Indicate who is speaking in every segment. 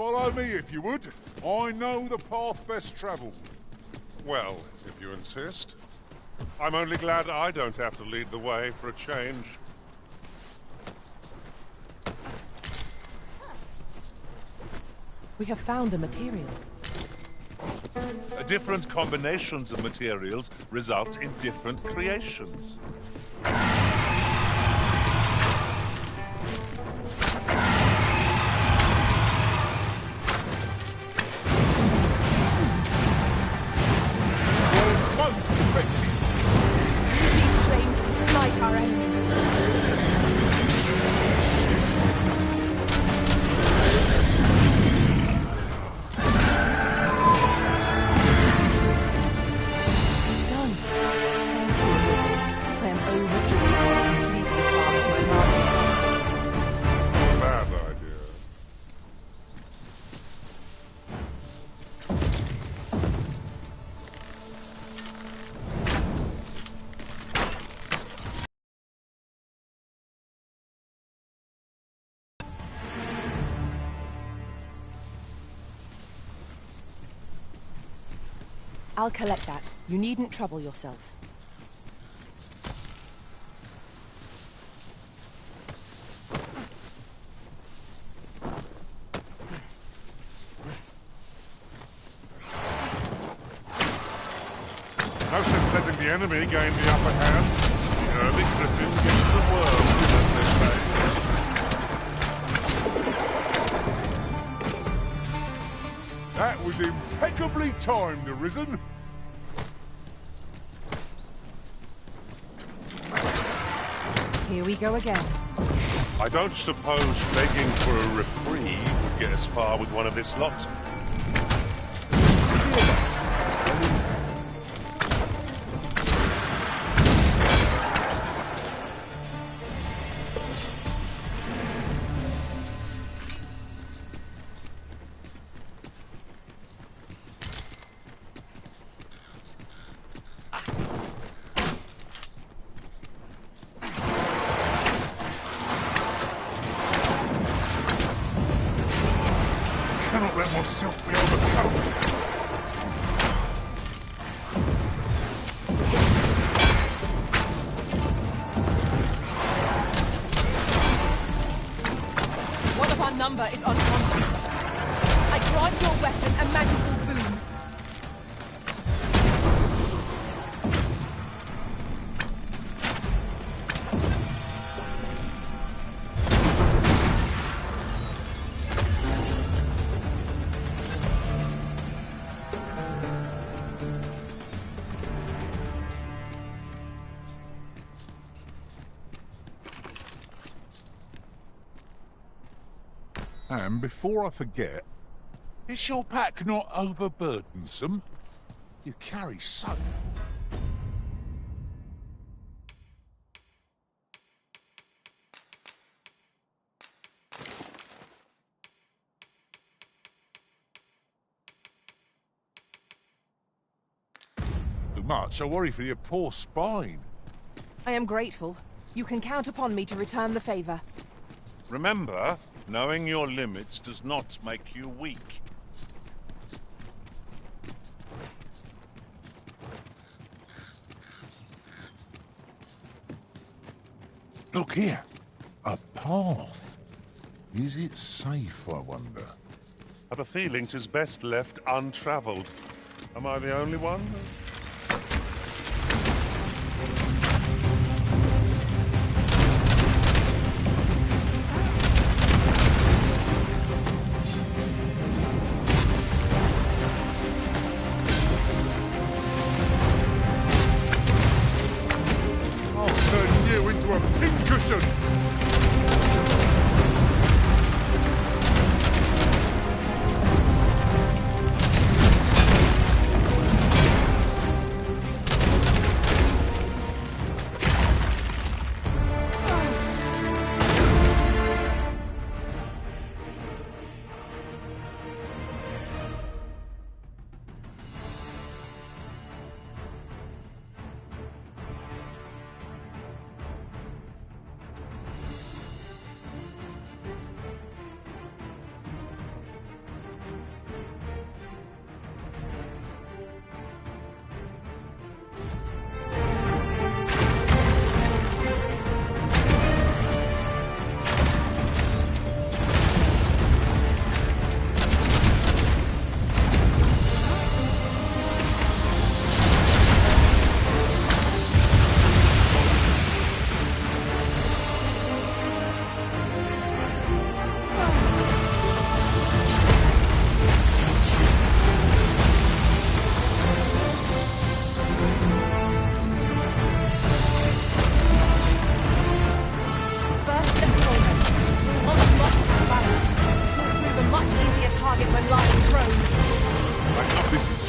Speaker 1: Follow me if you would. I know the path best travelled.
Speaker 2: Well, if you insist. I'm only glad I don't have to lead the way for a change.
Speaker 3: We have found a material.
Speaker 2: Different combinations of materials result in different creations.
Speaker 1: Most effective.
Speaker 3: Use these flames to slight our enemies. I'll collect that. You needn't trouble yourself.
Speaker 2: No sense letting the enemy gain the upper hand. The early griffin gets the world, as they say.
Speaker 1: That was impeccably timed, Arisen.
Speaker 3: Here we go again.
Speaker 2: I don't suppose begging for a reprieve would get us far with one of its lots.
Speaker 1: Cannot let myself be overcome.
Speaker 3: One of our number is unconscious. I grant your weapon a magical boon.
Speaker 1: And before I forget, is your pack not overburdensome? You carry so... Too much. I worry for your poor spine.
Speaker 3: I am grateful. You can count upon me to return the favor.
Speaker 2: Remember, knowing your limits does not make you weak.
Speaker 1: Look here. A path. Is it safe, I wonder?
Speaker 2: I've a feeling 'tis best left untravelled. Am I the only one?
Speaker 1: Into a pincushion!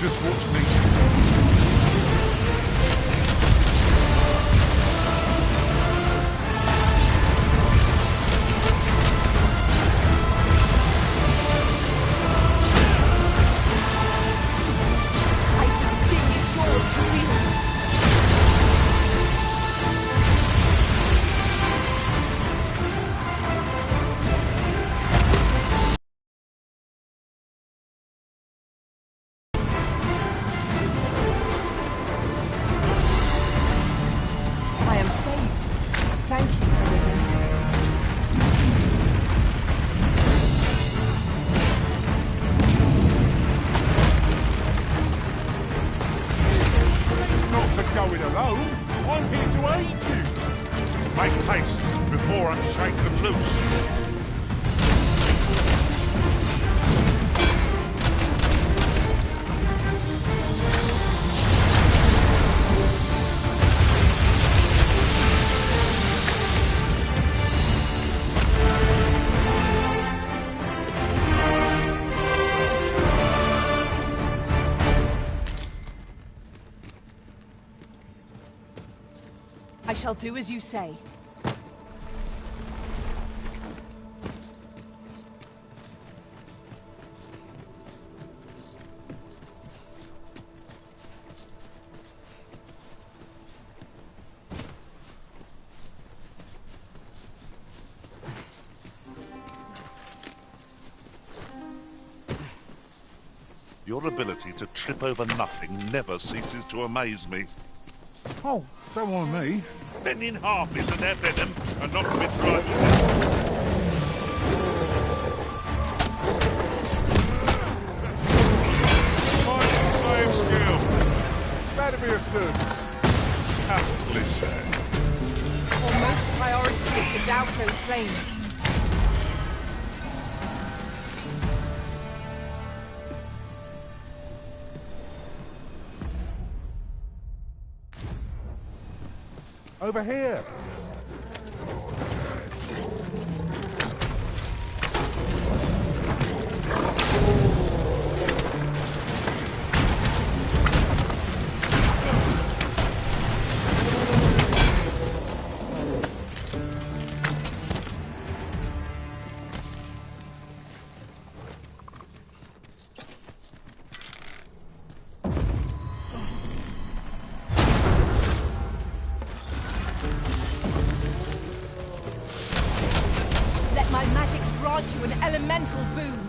Speaker 1: just what's needed.
Speaker 3: Ice's sting is yours to wield. I am saved. Thank you, Arisen.
Speaker 1: Not to go it alone. I'm here to aid you.
Speaker 2: Make haste before I shake them loose.
Speaker 3: I shall do as you say.
Speaker 4: Your ability to trip over nothing never ceases to amaze me.
Speaker 1: Oh, don't mind me.
Speaker 4: Then in half isn't their venom, and not to be tribal.
Speaker 2: Slave skill.
Speaker 1: Glad to be of service.
Speaker 4: Aptly said.
Speaker 3: Foremost priority is to douse those flames.
Speaker 1: Over here.
Speaker 3: Let my magics grant you an elemental boon.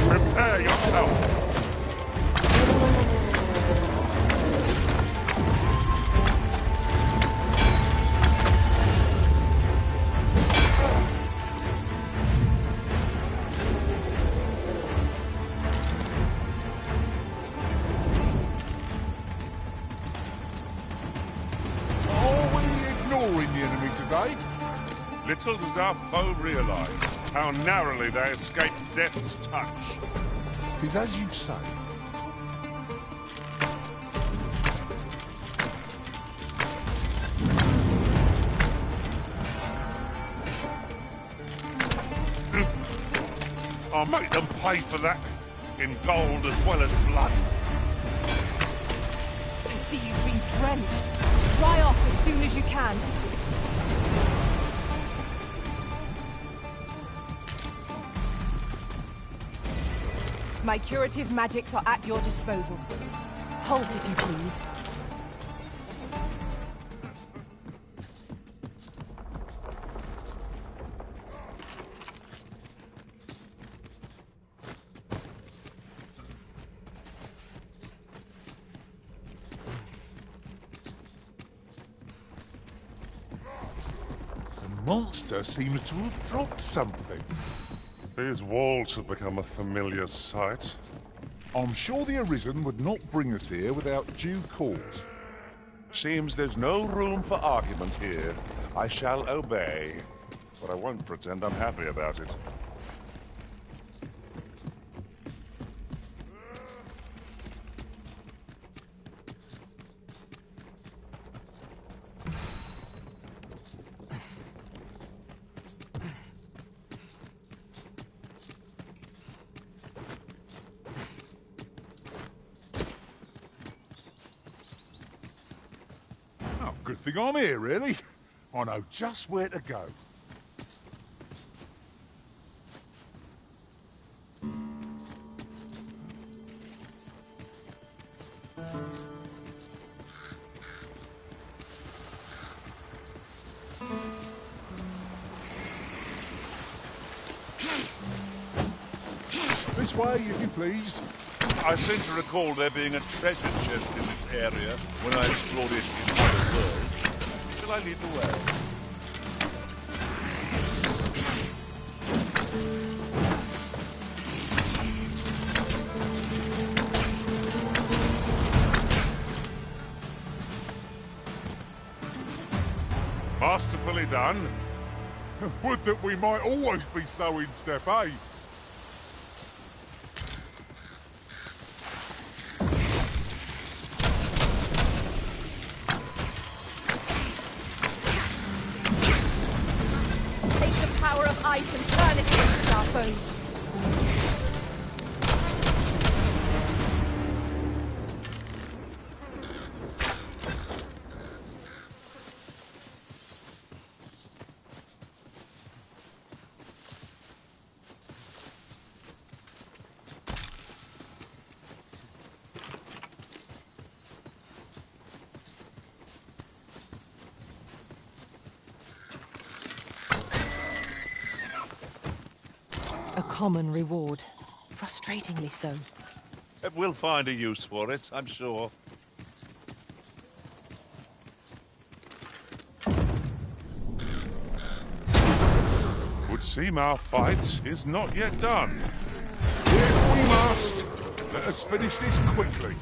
Speaker 4: Prepare yourself.
Speaker 1: Are we ignoring the enemy today?
Speaker 2: Little does our foe realize how narrowly they escaped death's touch.
Speaker 1: Tis as you say.
Speaker 2: I'll make them pay for that in gold as well as blood.
Speaker 3: I see you've been drenched. Dry off as soon as you can. My curative magics are at your disposal. Halt if you please.
Speaker 1: The monster seems to have dropped something.
Speaker 2: These walls have become a familiar sight.
Speaker 1: I'm sure the Arisen would not bring us here without due cause.
Speaker 4: Seems there's no room for argument here. I shall obey, but I won't pretend I'm happy about it.
Speaker 1: Good thing I'm here, really. I know just where to go. This way, if you please.
Speaker 4: I seem to recall there being a treasure chest in this area when I explored it in other worlds. Shall I lead the way?
Speaker 2: Masterfully done.
Speaker 1: Would that we might always be so in step, eh?
Speaker 3: Ice and turn it against our foes. A common reward. Frustratingly so.
Speaker 4: We'll find a use for it, I'm sure.
Speaker 2: Would seem our fight is not yet done.
Speaker 1: If we must, let us finish this quickly.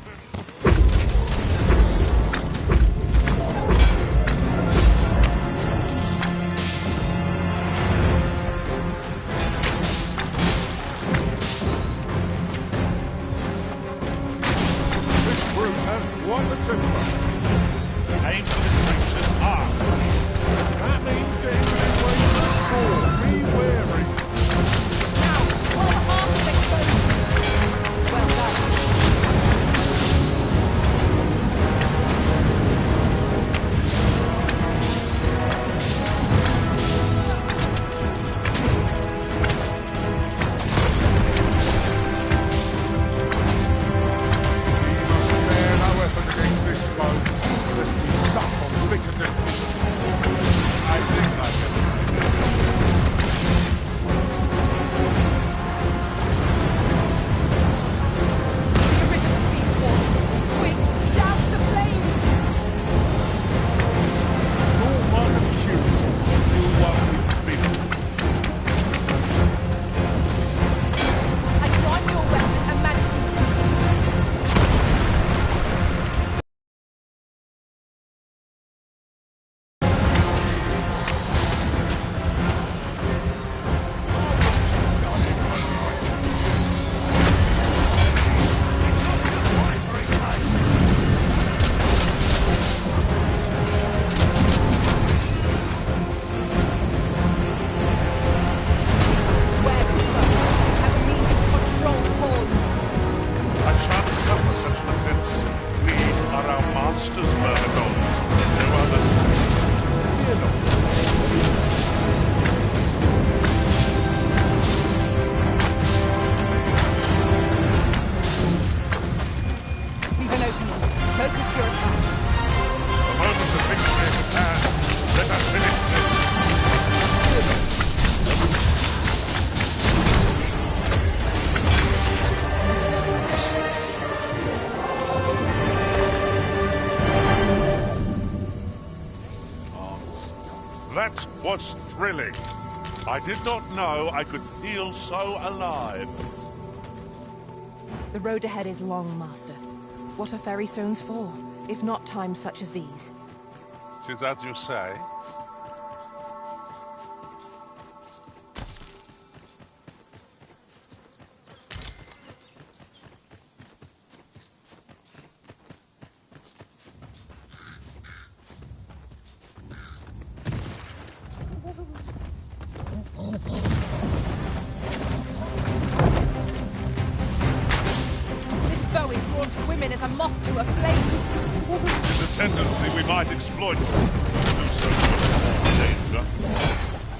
Speaker 1: Won the timber.
Speaker 4: Aim for the creature's heart.
Speaker 1: That means getting midway to the score. Be wary.
Speaker 3: Now, while the heart is exposed. Well done.
Speaker 4: That was thrilling. I did not know I could feel so alive.
Speaker 3: The road ahead is long, Master. What are fairy stones for? if not times such as these.
Speaker 2: 'Tis as you say.
Speaker 3: This bow is drawn to women as a moth to a flame.
Speaker 4: It's a tendency we might exploit. Do so without danger.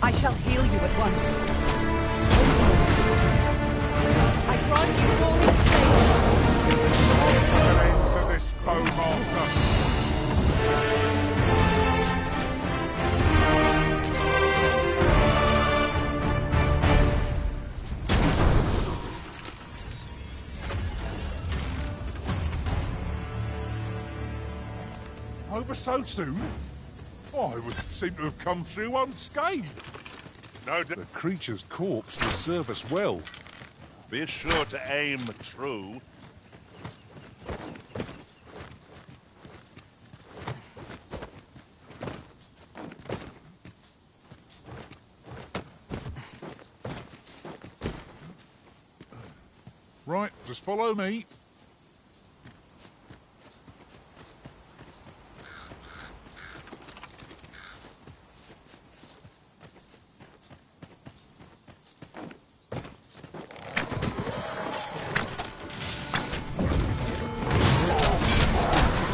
Speaker 3: I shall heal you at once. I grant you glory and
Speaker 1: Put an end to this, bowmaster. Over so soon? I would seem to have come through unscathed.
Speaker 2: No doubt.
Speaker 1: The creature's corpse will serve us well.
Speaker 4: Be sure to aim true.
Speaker 1: Right, just follow me.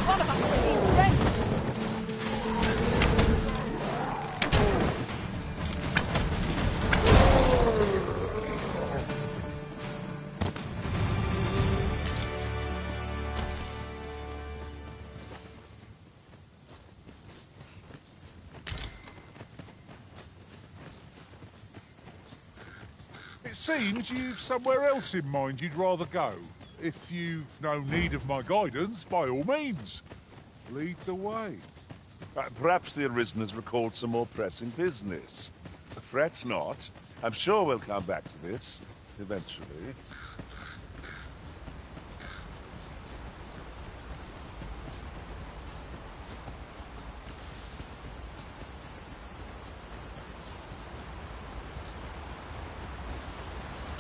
Speaker 3: one of us will be friends.
Speaker 1: It seems you've somewhere else in mind you'd rather go. If you've no need of my guidance, by all means, lead the way.
Speaker 4: Perhaps the Arisen has recalled some more pressing business. Fret not. I'm sure we'll come back to this, eventually.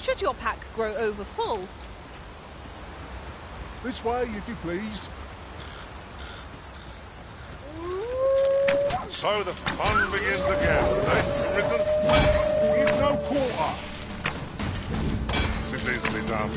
Speaker 5: Should your pack grow over full,
Speaker 1: This way, if you please.
Speaker 2: So the fun begins again, eh, Arisen?
Speaker 1: Give no quarter.
Speaker 2: 'Tis easily done.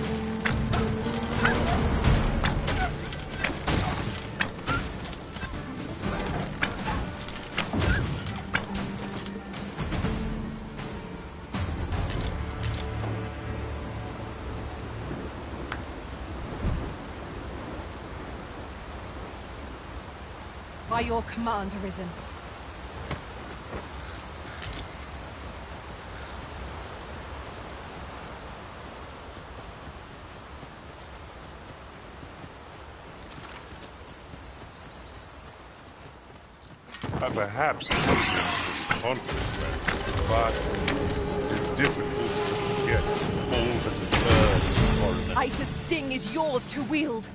Speaker 3: By your command, Arisen.
Speaker 2: Perhaps this is consequence, but it is difficult to forget all that occurred for
Speaker 3: Ice's sting is yours to wield.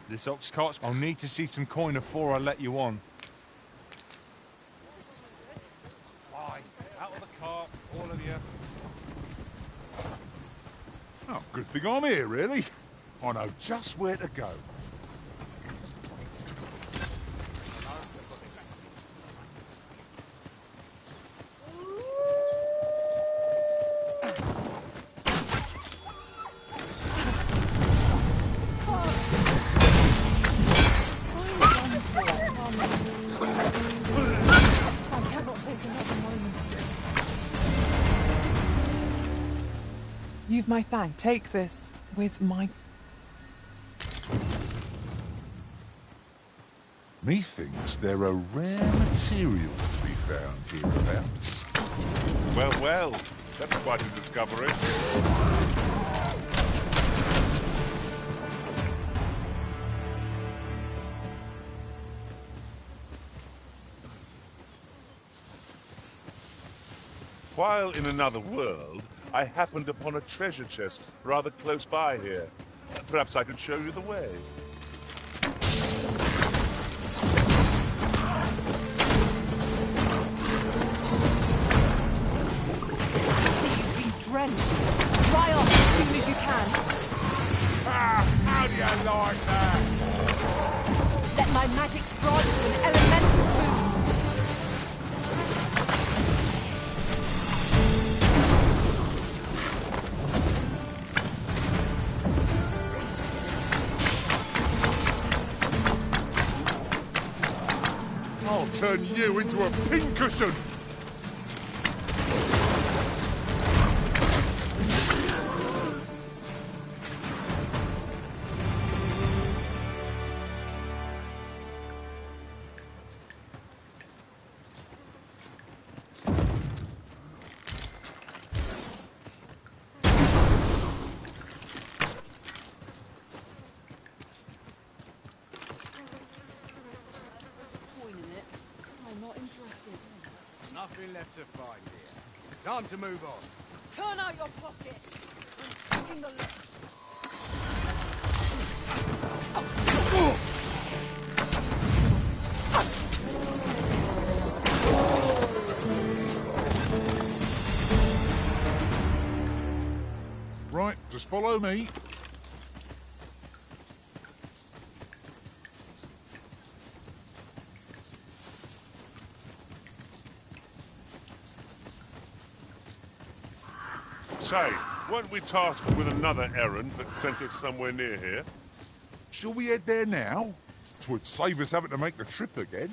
Speaker 6: This ox cart's... I'll need to see some coin before I let you on. Fine. Out of the cart, all of you.
Speaker 1: Oh, good thing I'm here, really. I know just where to go.
Speaker 3: I cannot take another moment of this.
Speaker 7: You've my thanks. Take this with my...
Speaker 1: Methinks there are rare materials to be found hereabouts.
Speaker 2: Well, well, that's quite a discovery.
Speaker 4: While in another world, I happened upon a treasure chest rather close by here. Perhaps I could show you the way.
Speaker 3: See you've been drenched. Dry off as soon as you can.
Speaker 1: Ah, how do you like that?
Speaker 3: Let my magics grant you an elemental boon.
Speaker 1: I'll turn you into a pincushion!
Speaker 6: Nothing left to find here. Time to move on.
Speaker 3: Turn out your pocket. In the left.
Speaker 1: Right, just follow me.
Speaker 2: Say, weren't we tasked with another errand that sent us somewhere near here?
Speaker 1: Shall we head there now? 'Twould save us having to make the trip again.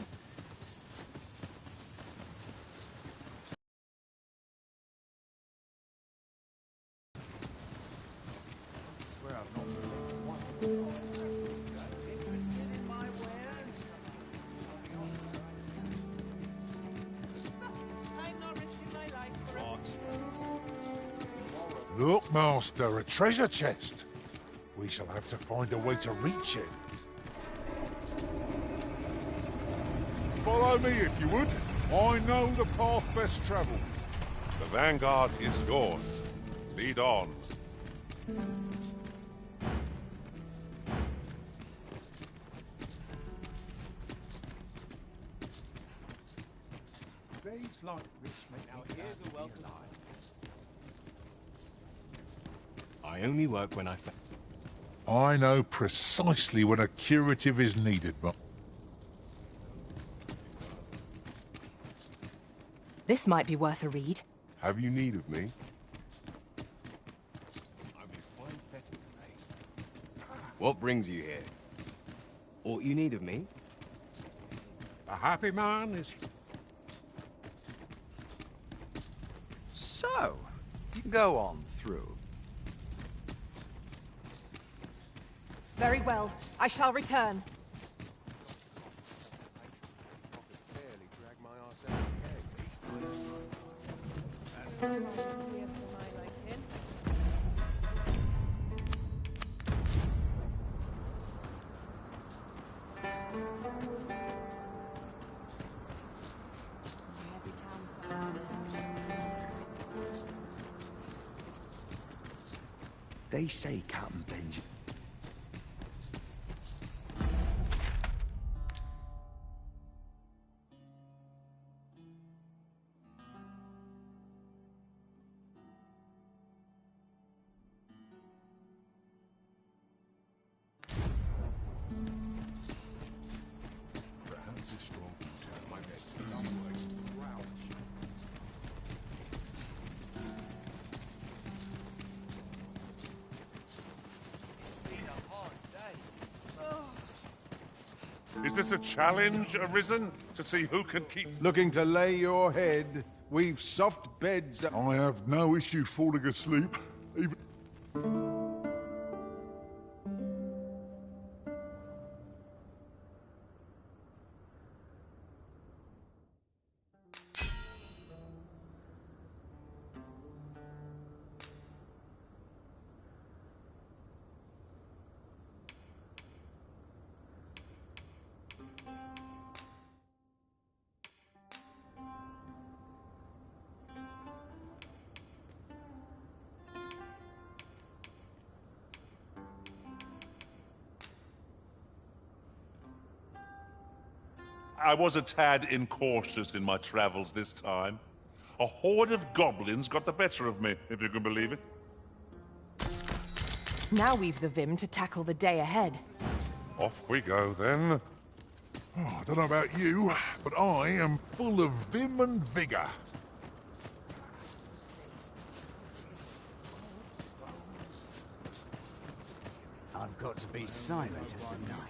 Speaker 1: Look, Master, a treasure chest. We shall have to find a way to reach it. Follow me, if you would. I know the path best travelled.
Speaker 2: The Vanguard is yours. Lead on.
Speaker 6: Days like this make me here's a welcome. I only work when
Speaker 1: I know precisely when a curative is needed, but...
Speaker 3: This might be worth a read.
Speaker 2: Have you need of me?
Speaker 6: I'll be fine fettered today. What brings you here? Aught you need of me?
Speaker 7: A happy man is...
Speaker 8: So, you can go on through.
Speaker 3: Very well. I shall return.
Speaker 8: They say Captain Benjamin.
Speaker 2: Is this a challenge arisen to see who can keep...
Speaker 7: Looking to lay your head. We've soft beds.
Speaker 1: I have no issue falling asleep, even...
Speaker 4: I was a tad incautious in my travels this time. A horde of goblins got the better of me, if you can believe it.
Speaker 3: Now we've the vim to tackle the day ahead.
Speaker 2: Off we go, then.
Speaker 1: Oh, I don't know about you, but I am full of vim and vigour.
Speaker 9: I've got to be silent as the night.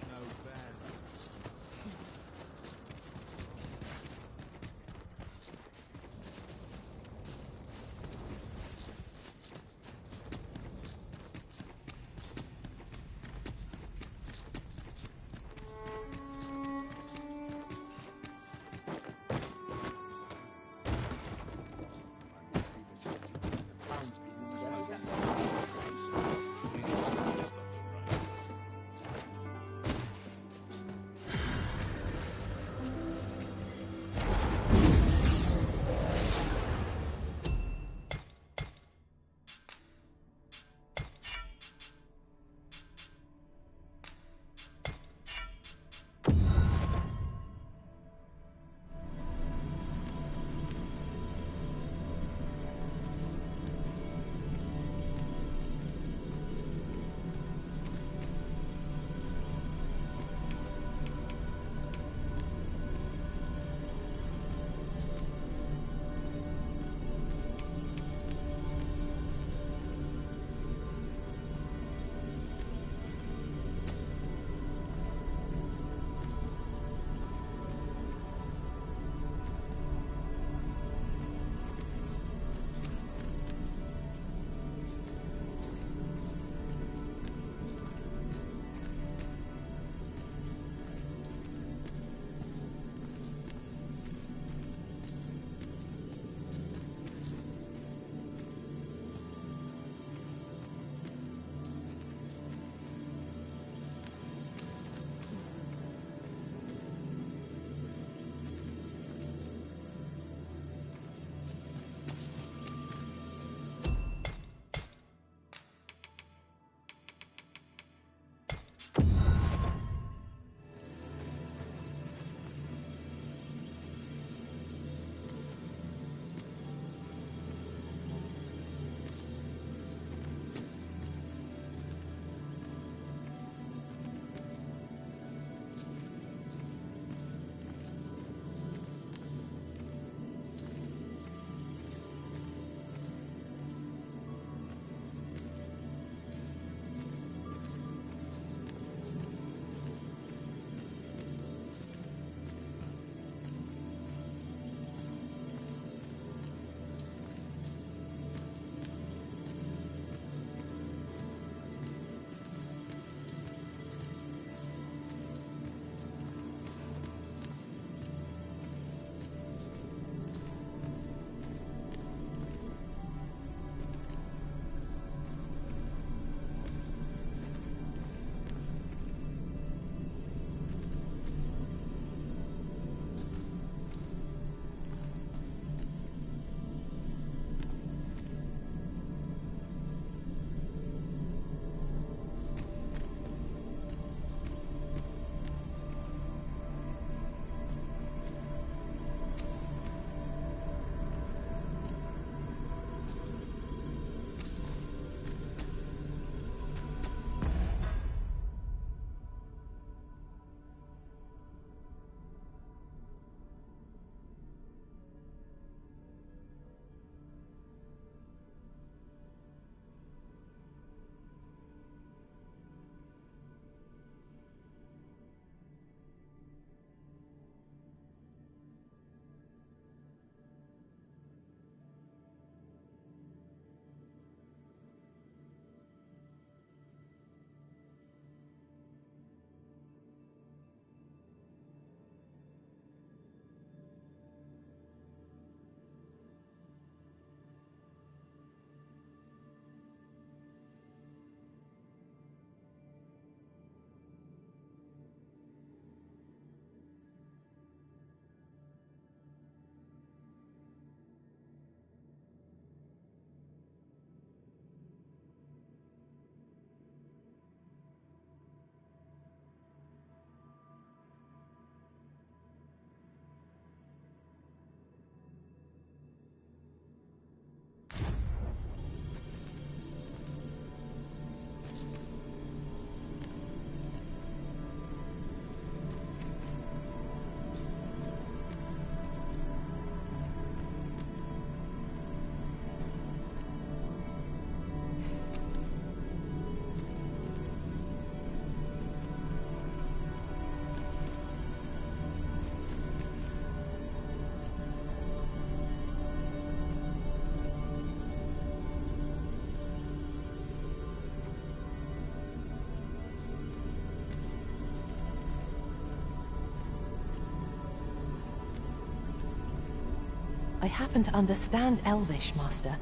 Speaker 3: happen to understand Elvish, Master.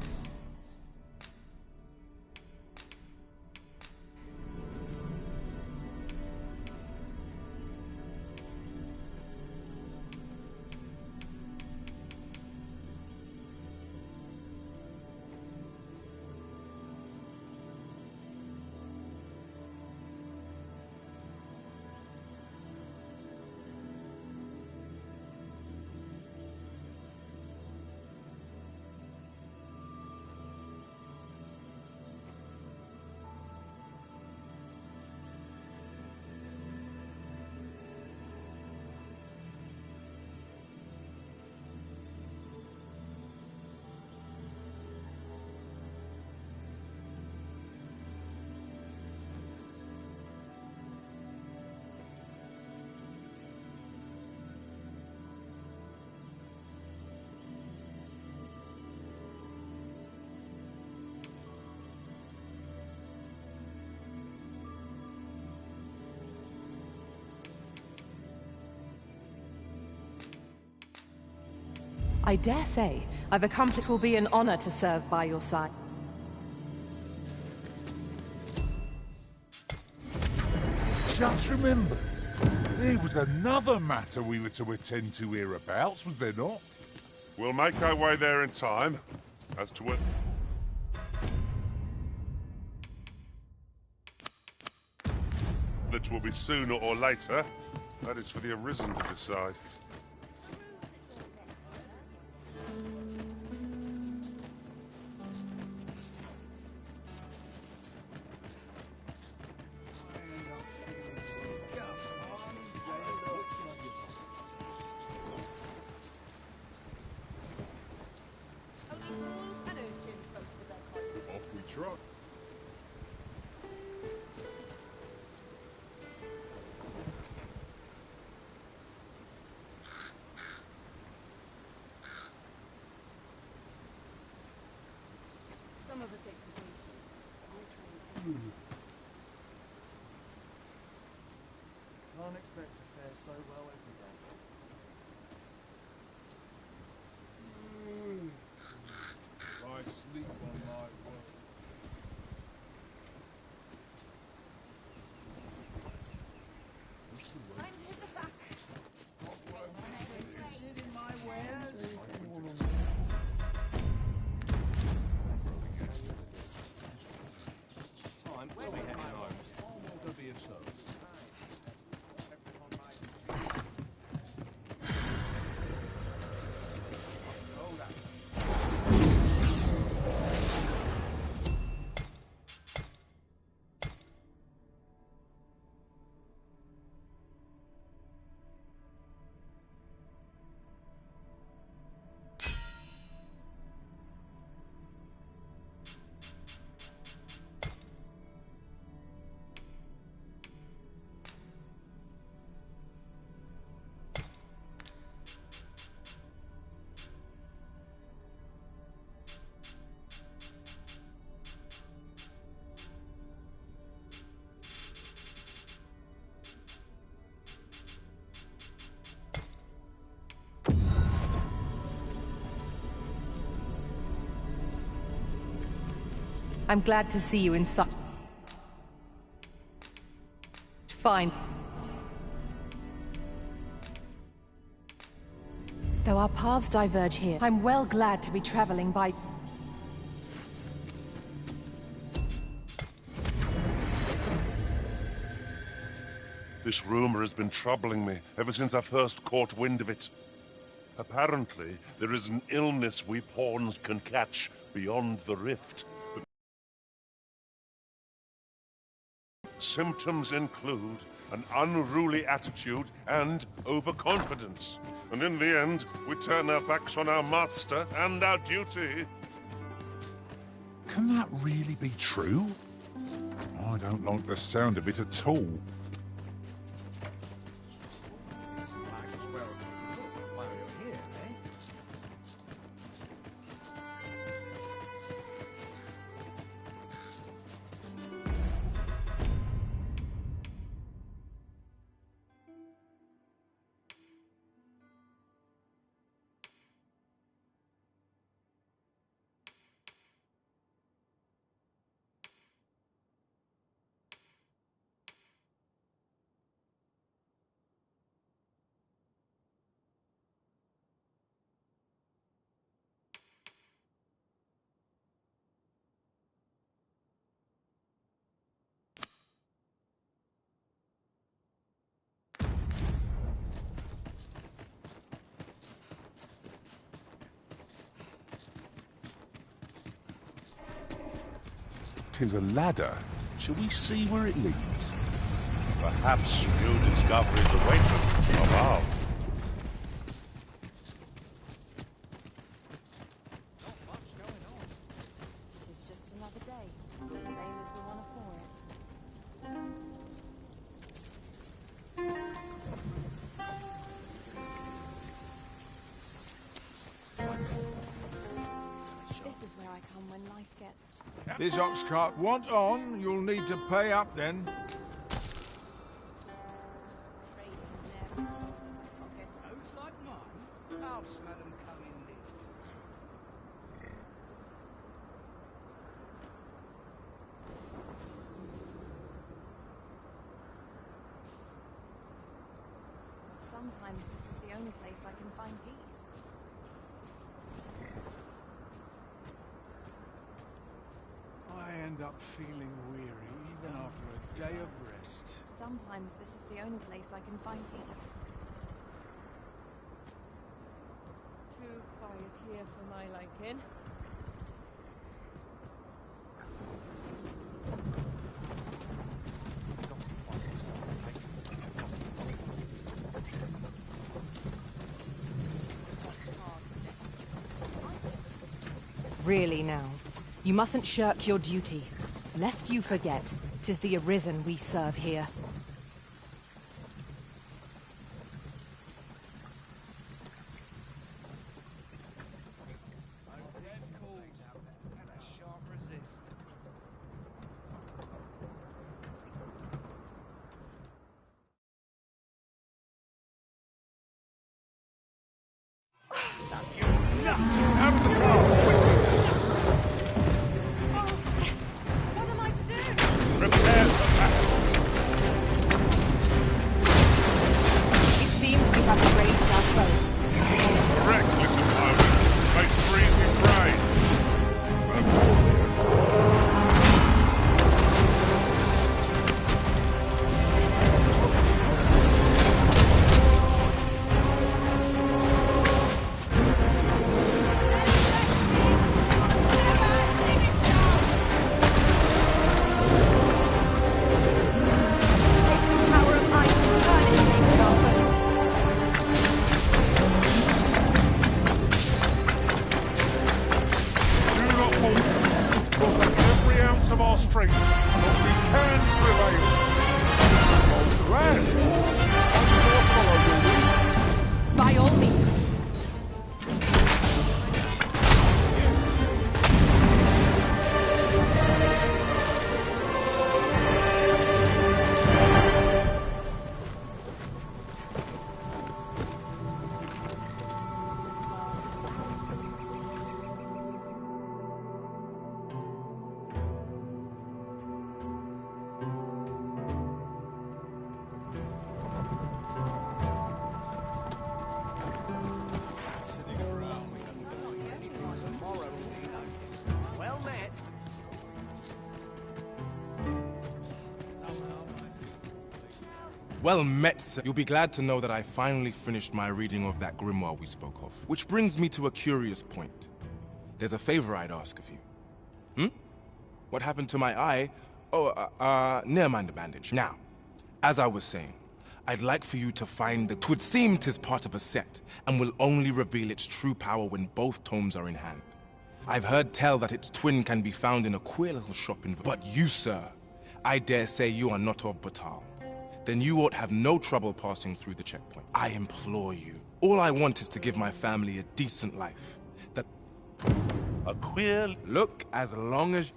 Speaker 3: I dare say, I've accomplished. It will be an honor to serve by your side.
Speaker 1: Just remember, there was another matter we were to attend to hereabouts, was there not?
Speaker 2: We'll make our way there in time. As to what... that will be sooner or later, that is for the Arisen to decide.
Speaker 1: Off we trot.
Speaker 5: Some of us get complacent. I train.
Speaker 10: Can't expect to fare so well every day.
Speaker 1: I sleep on my work.
Speaker 5: I'm hit the back.
Speaker 10: Interested in my wares?
Speaker 6: Time to be heading home.
Speaker 10: There'll be a toast.
Speaker 3: I'm glad to see you in such fine. Though our paths diverge here, I'm well glad to be traveling by...
Speaker 4: This rumor has been troubling me ever since I first caught wind of it. Apparently, there is an illness we pawns can catch beyond the rift. Symptoms include an unruly attitude and overconfidence. And in the end, we turn our backs on our master and our duty.
Speaker 1: Can that really be true? I don't like the sound of it at all.
Speaker 7: Might as well look while you're here, eh?
Speaker 1: 'Tis a ladder. Shall we see where it leads?
Speaker 4: Perhaps new discoveries await us above.
Speaker 5: It's just another day, same as the one afore it. This is where I come when life gets...
Speaker 7: This ox cart want on, you'll need to pay up then.
Speaker 9: Toes like mine? I'll smell them coming next.
Speaker 5: Sometimes this is the only place I can find peace.
Speaker 7: I end up feeling weary even after a day of rest.
Speaker 5: Sometimes this is the only place I can find peace.
Speaker 3: Too quiet here for my liking.
Speaker 11: Really now, you mustn't shirk your duty, lest you forget, 'tis the Arisen we serve here.
Speaker 5: What am I to do?
Speaker 4: Prepare for battle.
Speaker 11: It seems we have arranged our foe.
Speaker 4: Reckless opponent makes freezing rain.
Speaker 11: Power of ice is turning against our foes.
Speaker 1: Do not falter. We'll take every ounce of our strength, but we can prevail. Old lad, I'm gonna follow your lead.
Speaker 11: By all means.
Speaker 9: Well met.
Speaker 6: Well met, sir. You'll be glad to know that I finally finished my reading of that grimoire we spoke of. Which brings me to a curious point. There's a favor I'd ask of you. What happened to my eye? Oh, never mind the bandage. Now, as I was saying, I'd like for you to find the... 'Twould seem 'tis part of a set, and will only reveal its true power when both tomes are in hand. I've heard tell that its twin can be found in a queer little shop in... But you, sir, I dare say you are not of Batal. Then you ought have no trouble passing through the checkpoint. I implore you. All I want is to give my family a decent life. That...
Speaker 4: A queer...
Speaker 6: Look, as long as...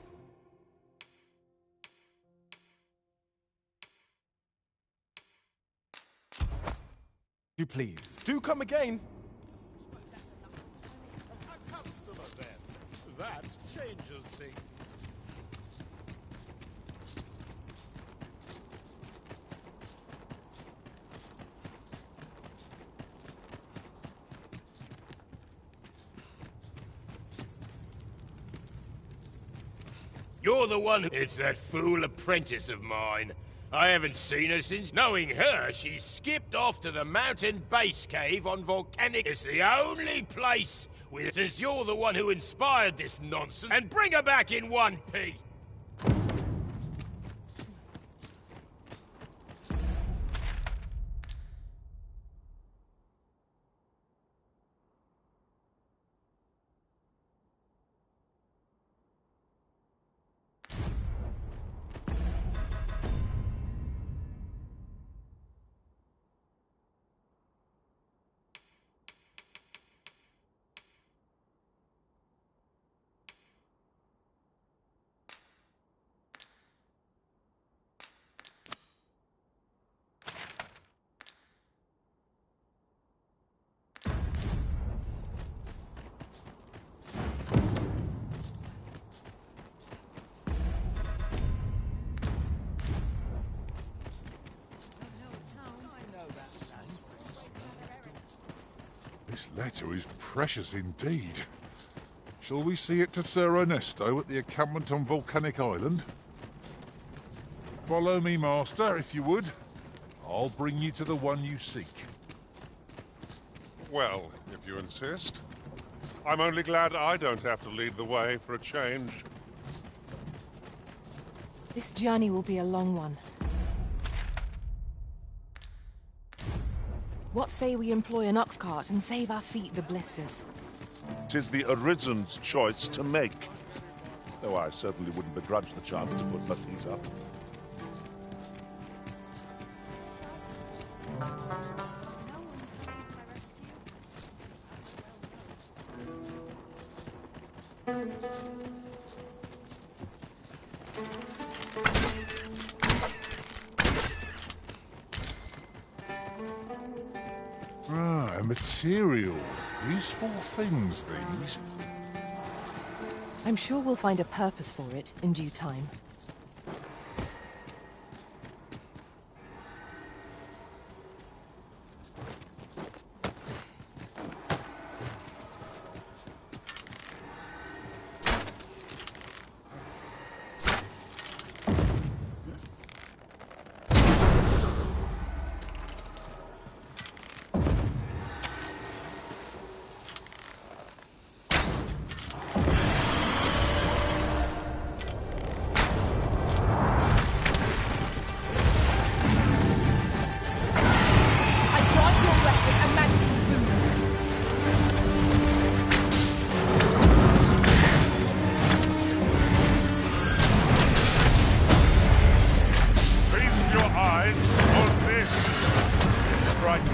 Speaker 6: You please, do come again.
Speaker 2: A customer, then. That changes things.
Speaker 12: You're the one. It's that fool apprentice of mine. I haven't seen her since. Knowing her, she skipped off to the mountain base cave on Volcanic. It's the only place with... Since you're the one who inspired this nonsense, and bring her back in one piece.
Speaker 1: This letter is precious indeed. Shall we see it to Sir Ernesto at the encampment on Volcanic Island? Follow me, Master, if you would. I'll bring you to the one you seek.
Speaker 2: Well, if you insist. I'm only glad I don't have to lead the way for a change.
Speaker 11: This journey will be a long one. What say we employ an ox cart and save our feet the blisters?
Speaker 4: 'Tis the Arisen's choice to make. Though I certainly wouldn't begrudge the chance to put my feet up.
Speaker 1: Ah, material. Useful things, these.
Speaker 11: I'm sure we'll find a purpose for it in due time.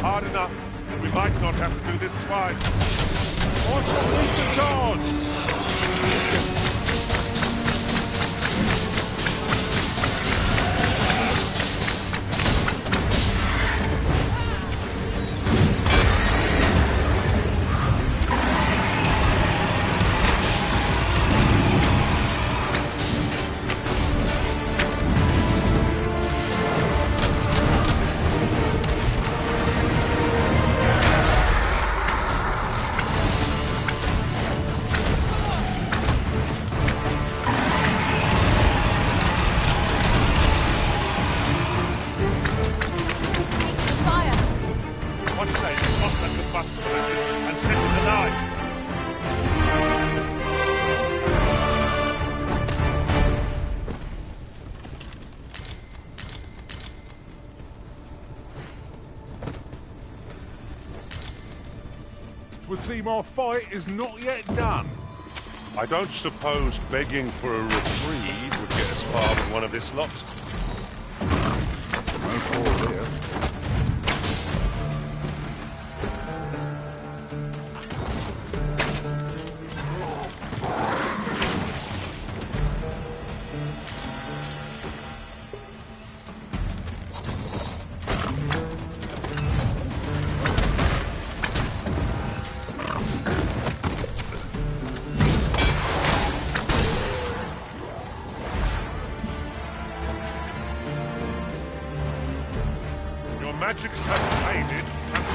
Speaker 4: Hard enough, and we might not have to do this twice. Or shall we lead the charge? And set it alight.
Speaker 1: Would seem our fight is not yet done.
Speaker 4: I don't suppose begging for a reprieve would get us far with one of this lot.
Speaker 1: No call here.
Speaker 4: Magics have faded.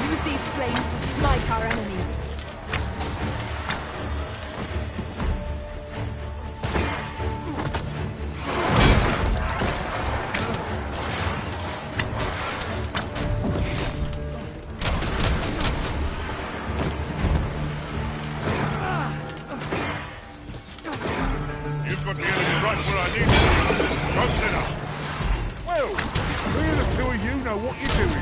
Speaker 11: Use these flames to smite our enemies.
Speaker 4: You've got the enemy right where I need you.
Speaker 1: what you're doing.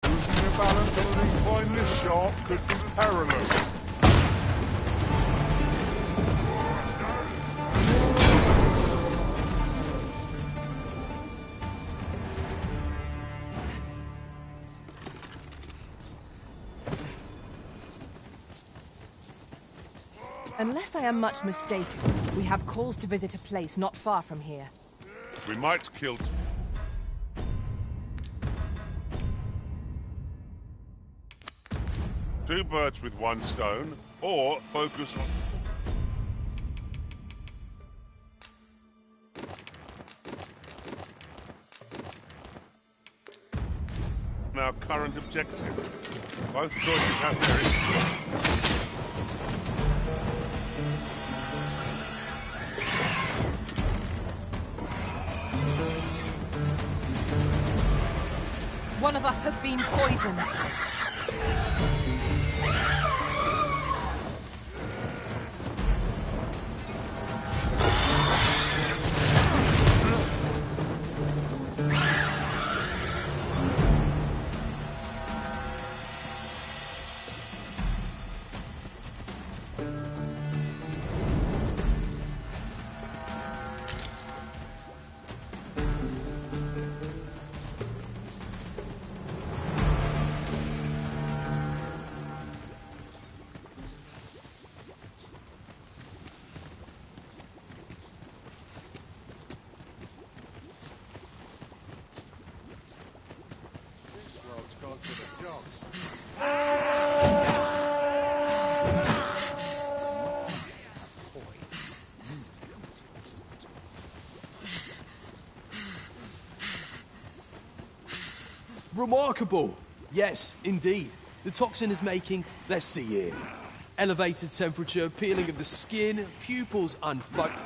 Speaker 1: Losing your balance on an incline this sharp could be perilous.
Speaker 11: Unless I am much mistaken, we have calls to visit a place not far from here.
Speaker 4: We might kill... two birds with one stone, or focus on our current objective. Both choices have their issues.
Speaker 11: One of us has been poisoned.
Speaker 13: Remarkable! Yes, indeed. The toxin is making, let's see here, elevated temperature, peeling of the skin, pupils unfocused.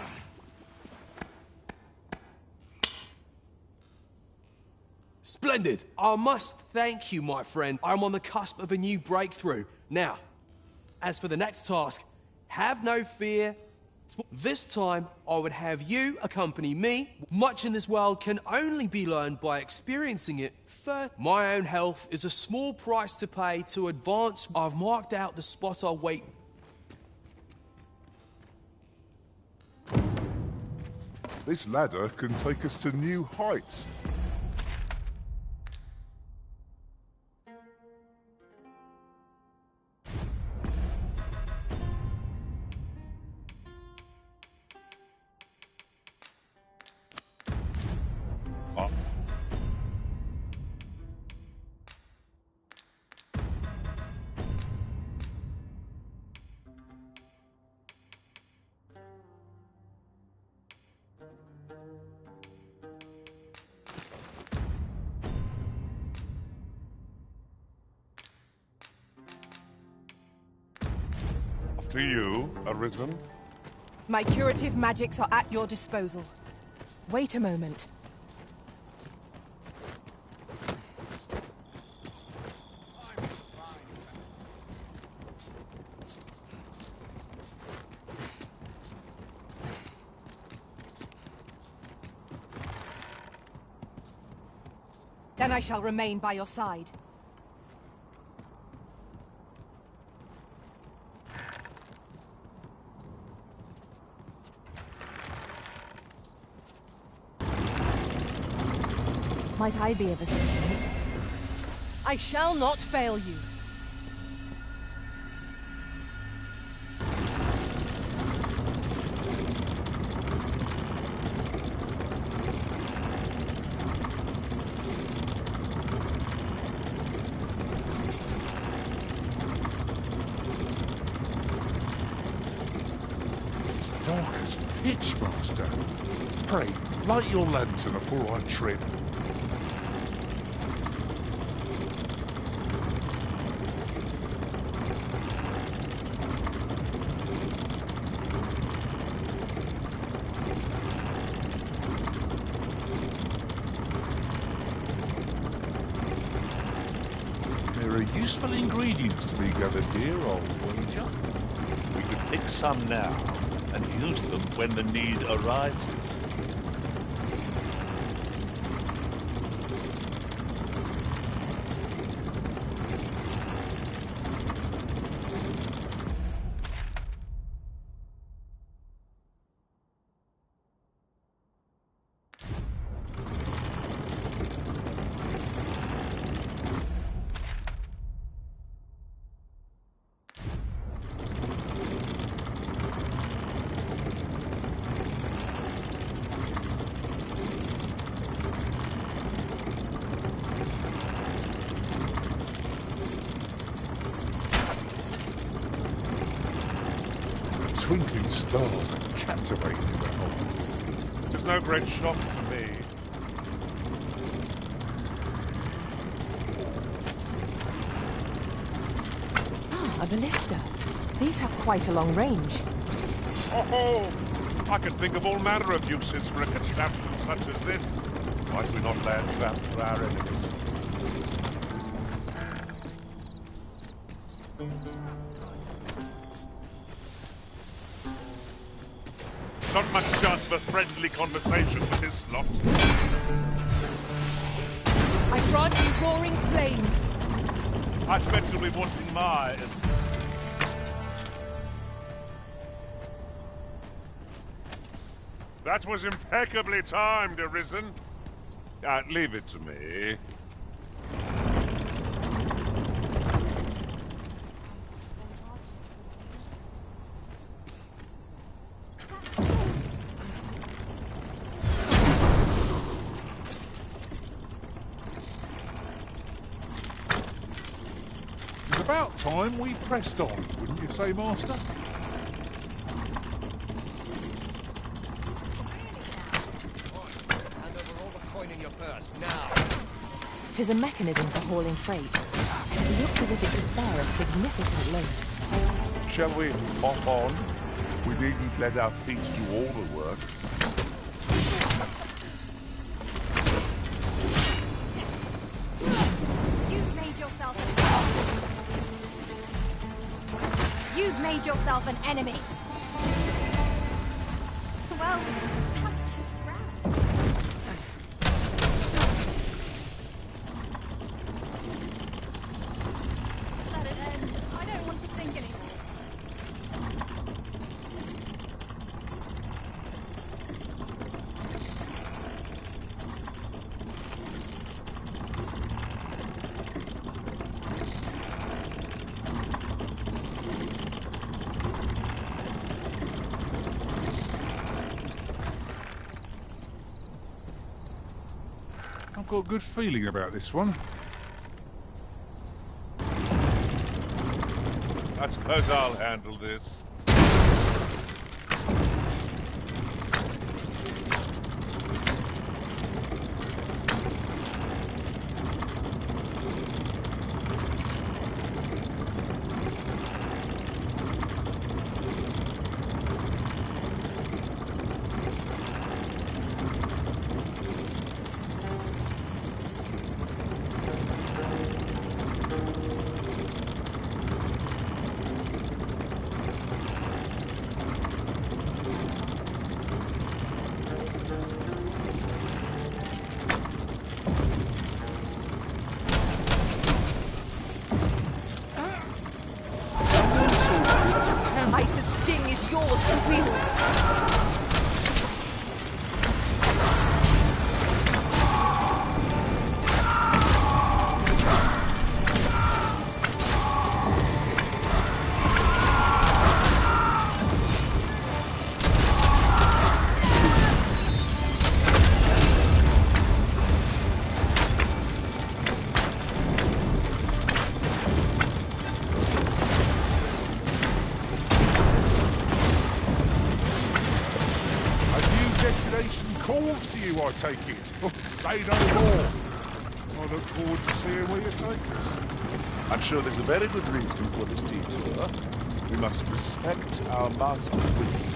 Speaker 13: Splendid! I must thank you, my friend. I'm on the cusp of a new breakthrough. Now, as for the next task, have no fear. This time, I would have you accompany me. Much in this world can only be learned by experiencing it first. My own health is a small price to pay to advance. I've marked out the spot I'll wait.
Speaker 1: This ladder can take us to new heights.
Speaker 4: To you, Arisen.
Speaker 11: My curative magics are at your disposal. Wait a moment. Then I shall remain by your side. Might I be of assistance? I shall not fail you.
Speaker 1: It's dark as pitch, Master. Pray, light your lantern before I trip. There are useful ingredients to be gathered here, old wager.
Speaker 4: We could pick some now and use them when the need arises.
Speaker 1: Twinkling stars are captivating that hole.
Speaker 2: There's no great shock for me.
Speaker 11: Ah, a ballista. These have quite a long range.
Speaker 2: Oh, I can think of all manner of uses for a contraption such as this. Might we not lay a trap for our enemies? Not much chance of a friendly conversation with this lot.
Speaker 3: I grant you roaring flame.
Speaker 2: I expect you'll be wanting my assistance. That was impeccably timed, Arisen. Leave it to me.
Speaker 1: It's about time we pressed on, wouldn't you say, Master?
Speaker 12: Hand over all the coin in your purse, now.
Speaker 11: 'Tis a mechanism for hauling freight. It looks as if it could bear a significant load.
Speaker 4: Shall we hop on? We needn't let our feet do all the work.
Speaker 5: You've made yourself an enemy. Well, that's just grand. Let it end. I don't want to think anymore.
Speaker 1: I've got a good feeling about this one.
Speaker 2: I suppose I'll handle this.
Speaker 3: Ice's sting is yours to wield.
Speaker 1: Calls to you, I take it. Say no more. I look forward to seeing where you take us.
Speaker 4: I'm sure there's a very good reason for this detour. We must respect our master's wishes.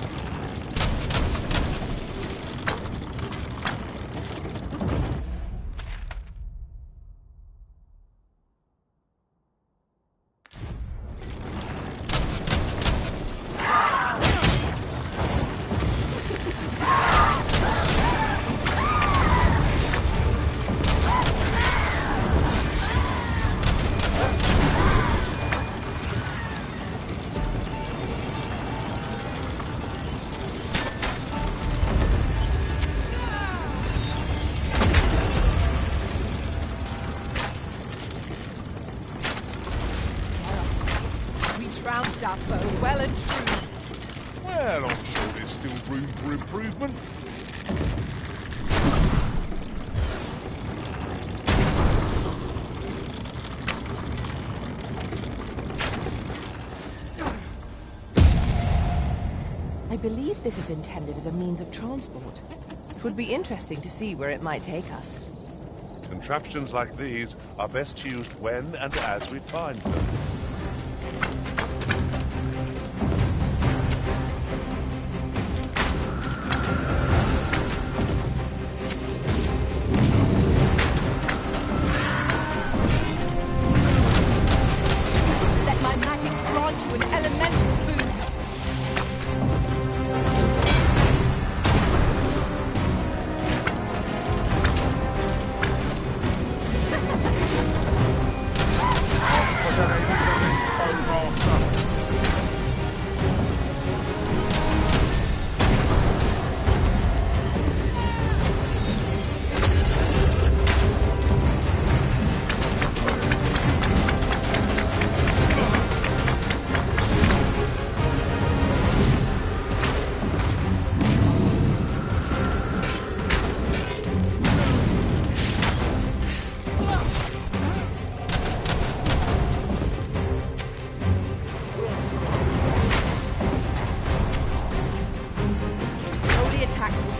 Speaker 3: trounced our foe well and true.
Speaker 1: Well, I'm sure there's still room for improvement.
Speaker 11: I believe this is intended as a means of transport. It would be interesting to see where it might take us.
Speaker 4: Contraptions like these are best used when and as we find them.
Speaker 3: Let my magics grant you an elemental food.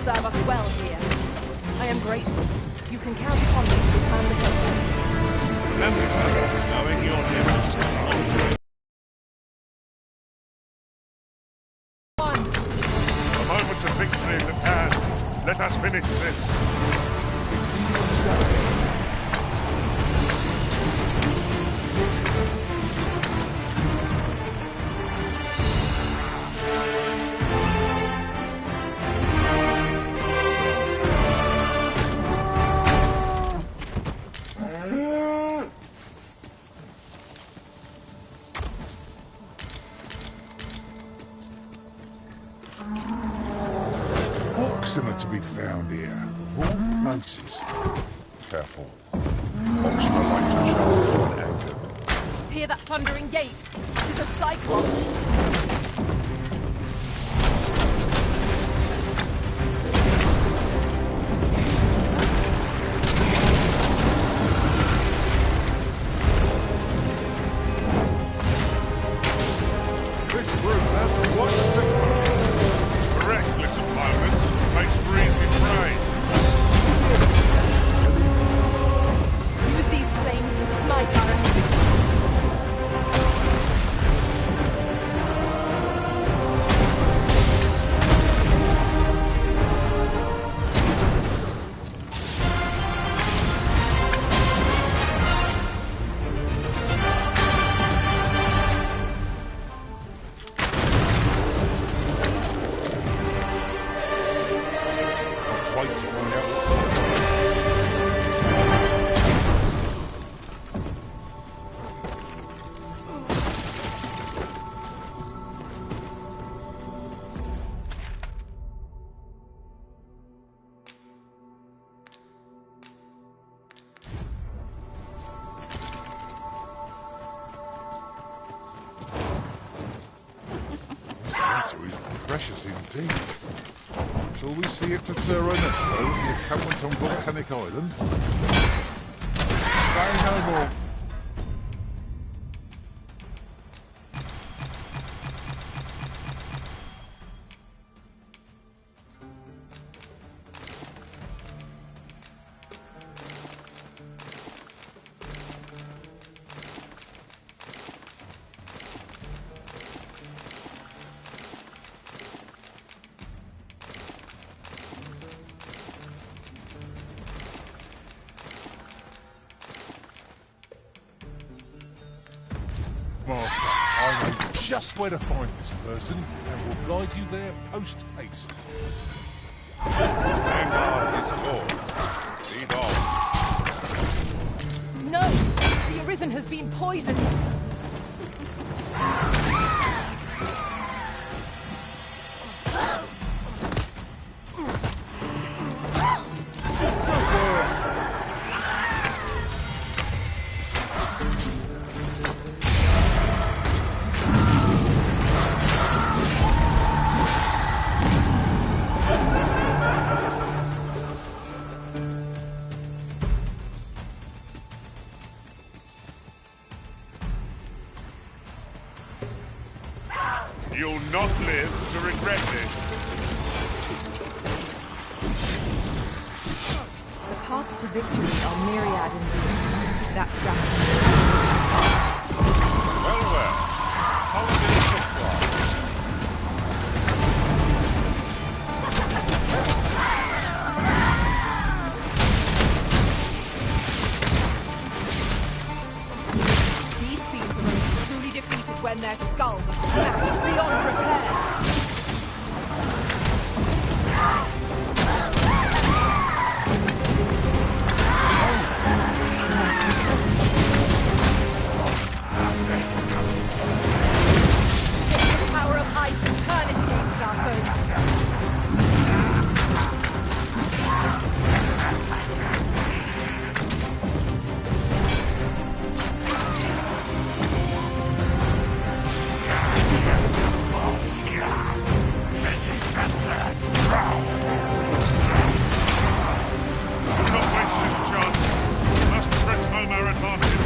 Speaker 3: Serve us well here. I am grateful. You can count upon me to return the favor.
Speaker 4: Remember, knowing your limits is
Speaker 3: One.
Speaker 2: The moment of victory is at hand. Let us finish this.
Speaker 1: Oxen are to be found here, of all places.
Speaker 4: careful. Oxen are like to charge when anchored.
Speaker 3: Hear that thundering gate? It is a Cyclops.
Speaker 1: Precious indeed. Shall we see it to Sir Ernesto, the encampment on Volcanic Island? Say no more. Master, I know just where to find this person and will guide you there post-haste.
Speaker 2: Vanguard is yours. Lead on.
Speaker 3: No! The Arisen has been poisoned!
Speaker 2: You'll not live to regret this.
Speaker 11: The paths to victory are myriad indeed. That strategy.
Speaker 2: Well, well. How did it look like?
Speaker 11: These fiends are only truly defeated when their skulls are smashed beyond repair. The power of ice and turn it against our foes.
Speaker 2: Do not waste this chance. We must press home our advantage.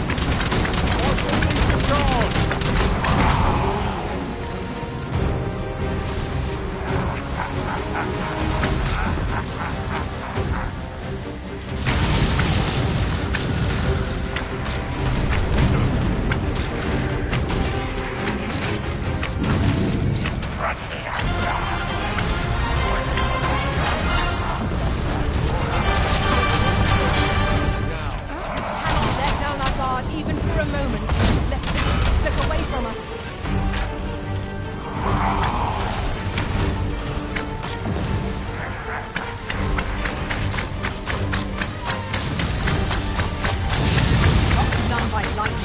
Speaker 11: Let down our guard even for a moment, lest victory slip away from us. None by light.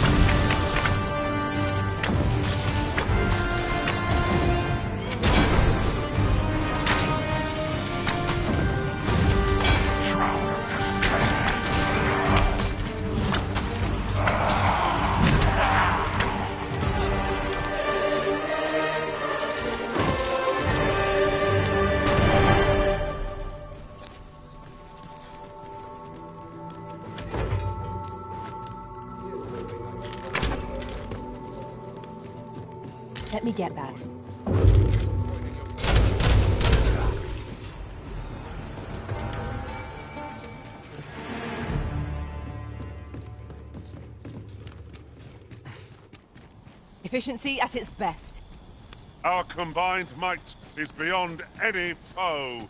Speaker 11: Let me get that. Efficiency at its best.
Speaker 2: Our combined might is beyond any foe.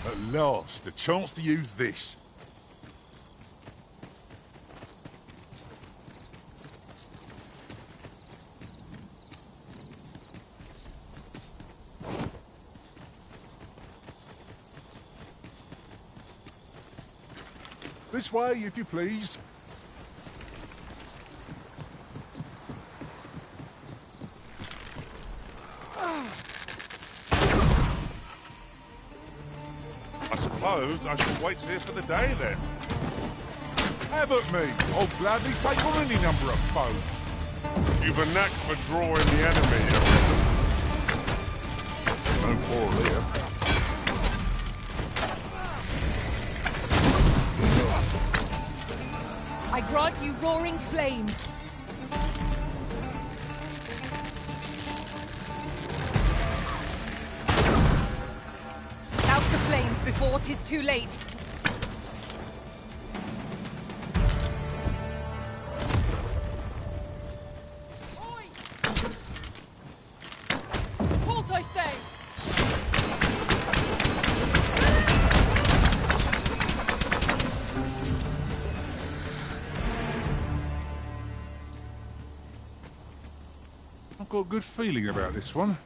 Speaker 1: At last, a chance to use this. This way, if you please.
Speaker 2: I suppose I shall wait here for the day then.
Speaker 1: Have at me. I'll gladly take on any number of foes.
Speaker 2: You've a knack for drawing the enemy, Arisen.
Speaker 1: No quarrel here.
Speaker 11: I grant you roaring flames. Douse the flames before 'tis too late.
Speaker 3: Halt, I say!
Speaker 1: I've got a good feeling about this one.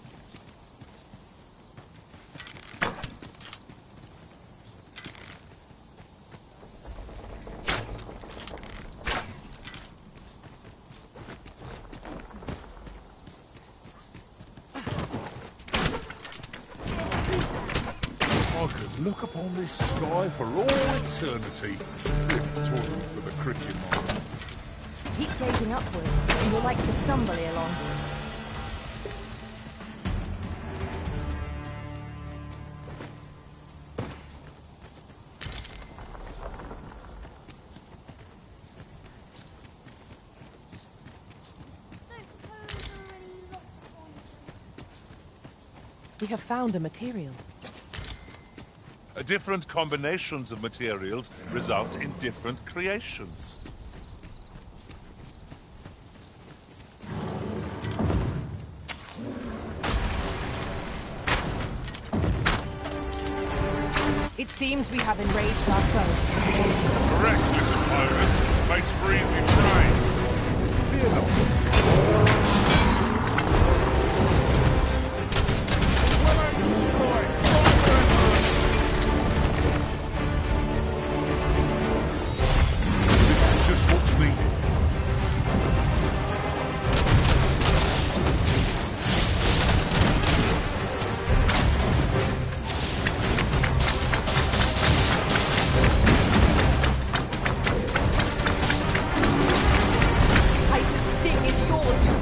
Speaker 1: I could look upon this sky for all eternity, if it wasn't for the crick in my eye.
Speaker 11: Keep gazing upward, and you'll like to stumble along. We have found a material.
Speaker 4: Different combinations of materials result in different creations.
Speaker 11: It seems we have enraged our foe.
Speaker 2: Correct, Mr. Pirates. Face freezing train. Fear not. Well, I destroy. This is just what's needed.
Speaker 11: Ice's sting is yours to wield.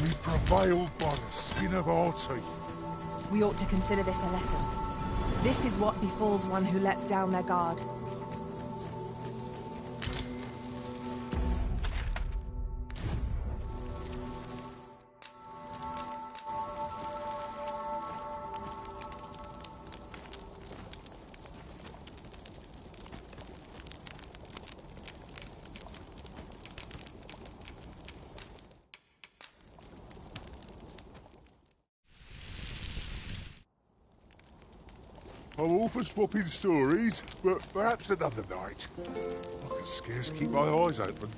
Speaker 1: We prevailed by the skin of our teeth.
Speaker 11: We ought to consider this a lesson. This is what befalls one who lets down their guard.
Speaker 1: I'm all for swapping stories, but perhaps another night. I can scarce keep my eyes open.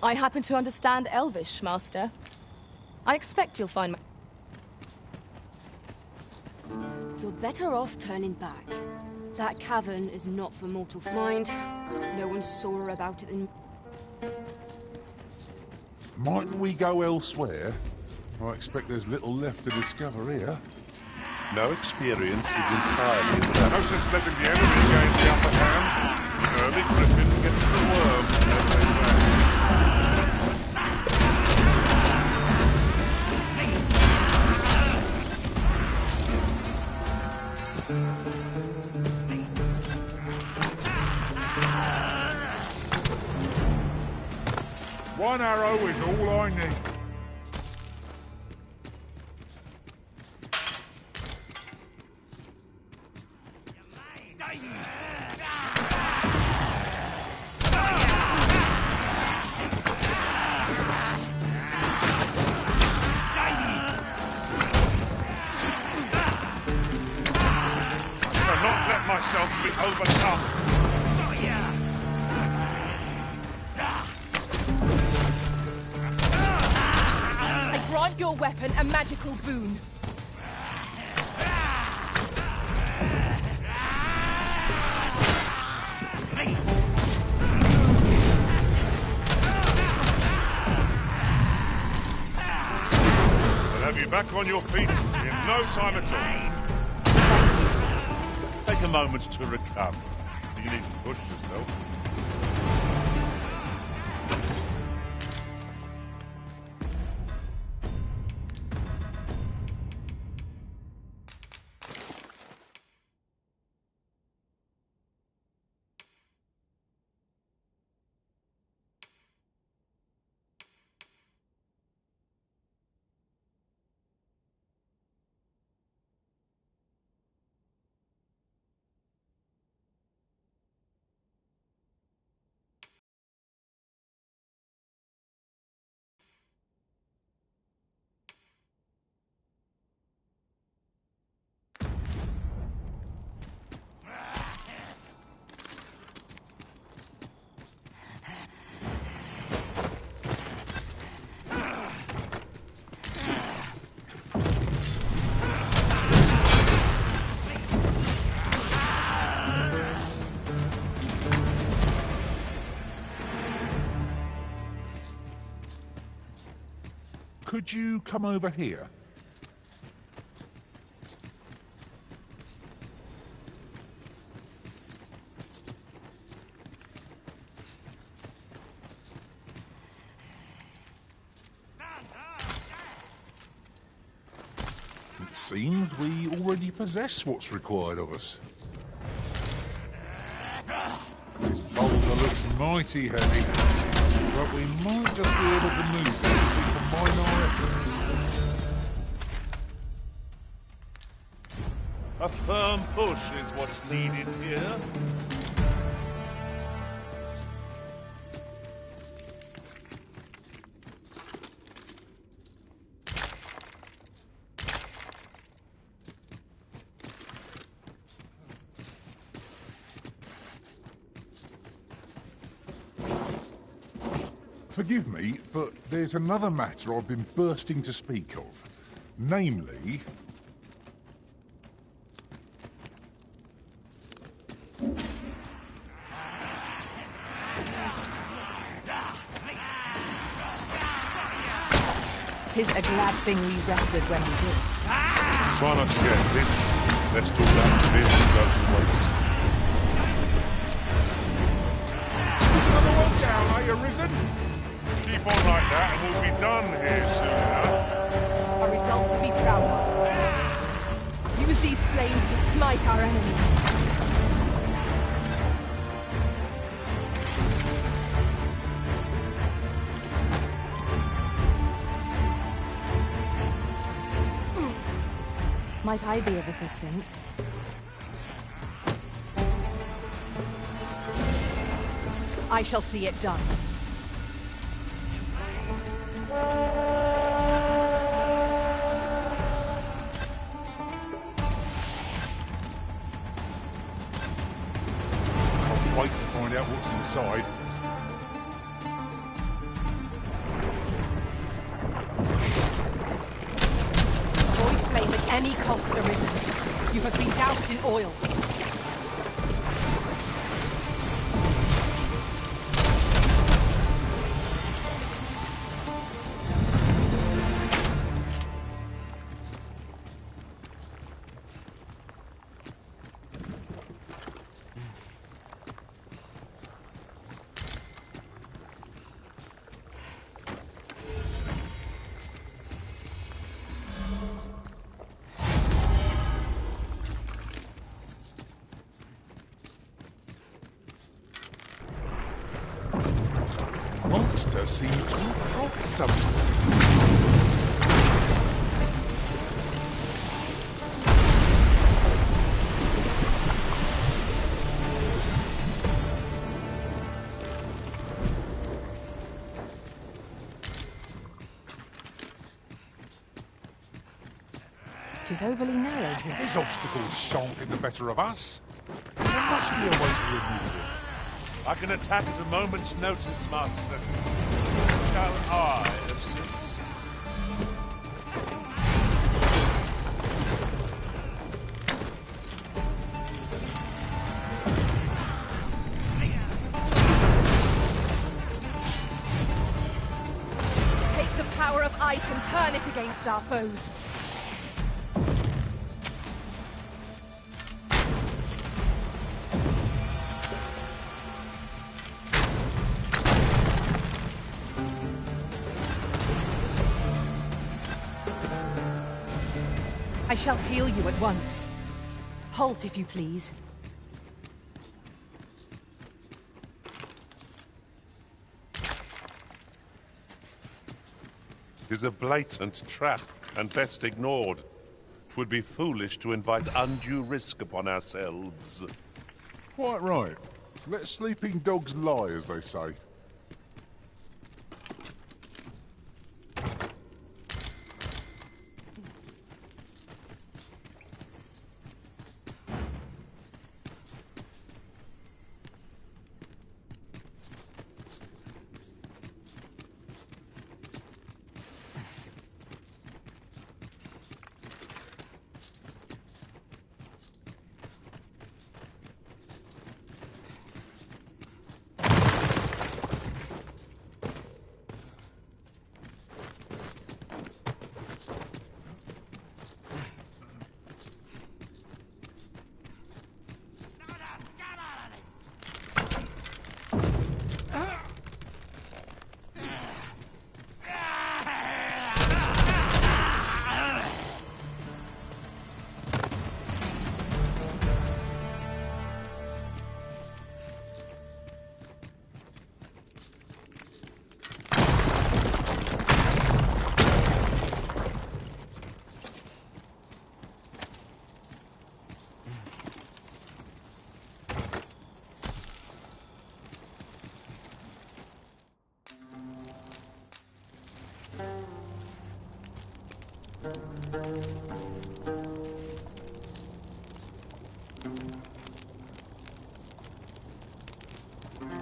Speaker 5: I happen to understand Elvish, Master. I expect you'll find my... You're better off turning back. That cavern is not for mortal mind. No one saw about it in...
Speaker 1: Mightn't we go elsewhere? I expect there's little left to discover here.
Speaker 4: No experience is entirely without.
Speaker 2: No sense letting the enemy gain the upper hand. Early Griffin gets the worm, as they say. One arrow is all I need. I cannot let myself be overcome.
Speaker 11: I grant your weapon a magical boon.
Speaker 2: I'll have you back on your feet in no time at all.
Speaker 4: Take a moment to recover. You need to push yourself.
Speaker 1: Could you come over here? It seems we already possess what's required of us. This boulder looks mighty heavy, but we might just be able to move it if we combine our efforts.
Speaker 4: A firm push is what's needed here.
Speaker 1: Forgive me, but there's another matter I've been bursting to speak of. Namely...
Speaker 11: Tis a glad thing we rested when we did.
Speaker 4: Try not to get hit. Let's talk about this goes to waste.
Speaker 1: Another one down, are you risen?
Speaker 2: Keep on like that and we'll be done here soon enough.
Speaker 3: A result to be proud of. Use these flames to smite our enemies.
Speaker 11: Might I be of assistance?
Speaker 3: I shall see it done.
Speaker 1: I'll wait to find out what's inside.
Speaker 3: Avoid flame at any cost, Arisen. You have been doused in oil.
Speaker 1: Monster seems to have dropped something.
Speaker 11: Tis overly narrow here.
Speaker 1: These obstacles shan't get the better of us. There must be a way to remove them.
Speaker 2: I can attack at a moment's notice, Master. Shall I assist?
Speaker 3: Take the power of ice and turn it against our foes. I shall heal you at once. Halt, if you please.
Speaker 4: Is a blatant trap, and best ignored. 'Twould be foolish to invite undue risk upon ourselves.
Speaker 1: Quite right. Let sleeping dogs lie, as they say.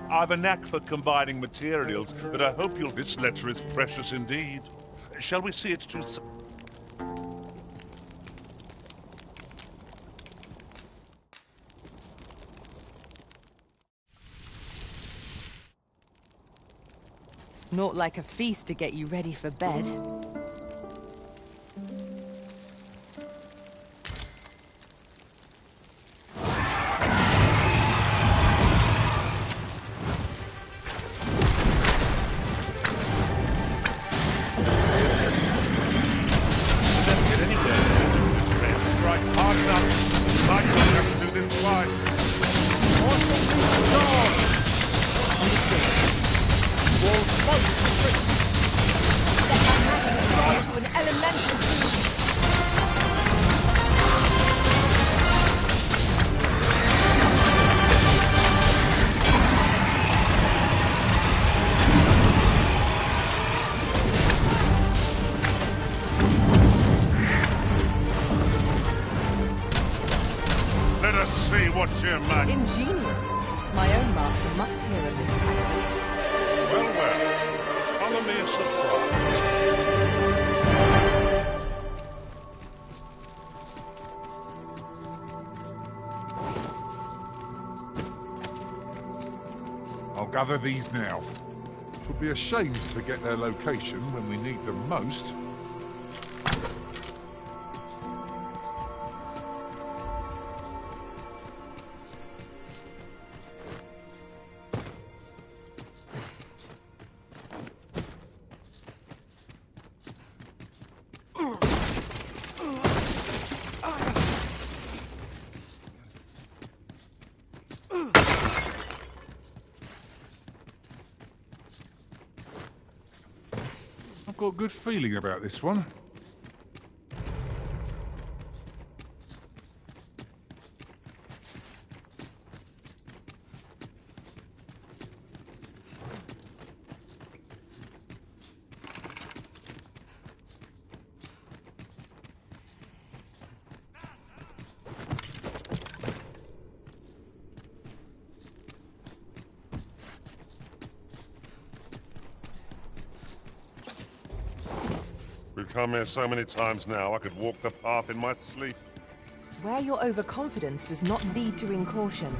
Speaker 4: I've a knack for combining materials, but I hope you'll... This letter is precious indeed. Shall we see it to...
Speaker 11: Not like a feast to get you ready for bed. Ingenious. My own master must hear of this tactic.
Speaker 4: Well, well. Follow me a surprise.
Speaker 1: I'll gather these now. It would be a shame to forget their location when we need them most. I've got a good feeling about this one.
Speaker 4: We've come here so many times now, I could walk the path in my sleep.
Speaker 11: Where your overconfidence does not lead to incaution.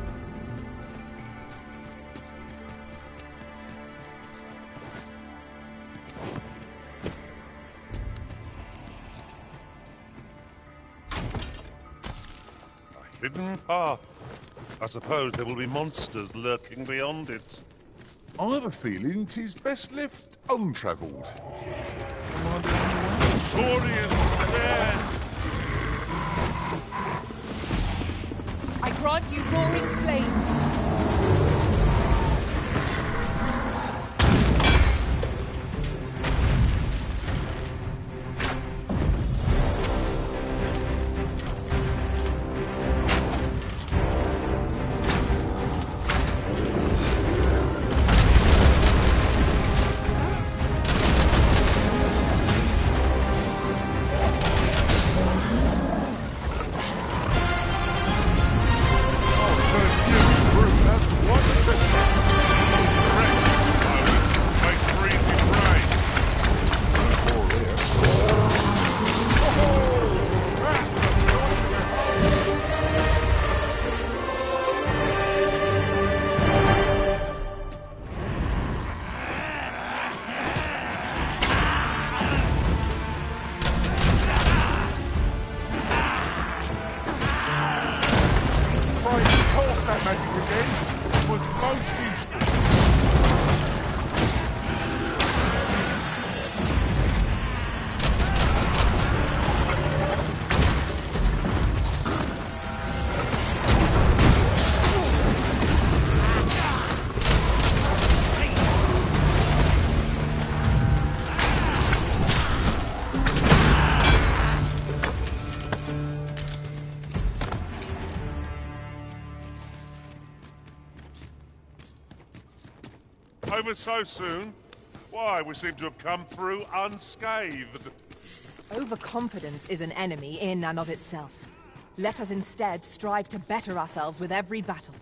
Speaker 4: A hidden path. I suppose there will be monsters lurking beyond it.
Speaker 1: I have a feeling 'tis best left untravelled.
Speaker 4: Saurians there!
Speaker 11: I grant you roaring flame.
Speaker 1: That magic again was most useful.
Speaker 4: Over so soon? Why, we seem to have come through unscathed.
Speaker 11: Overconfidence is an enemy in and of itself. Let us instead strive to better ourselves with every battle.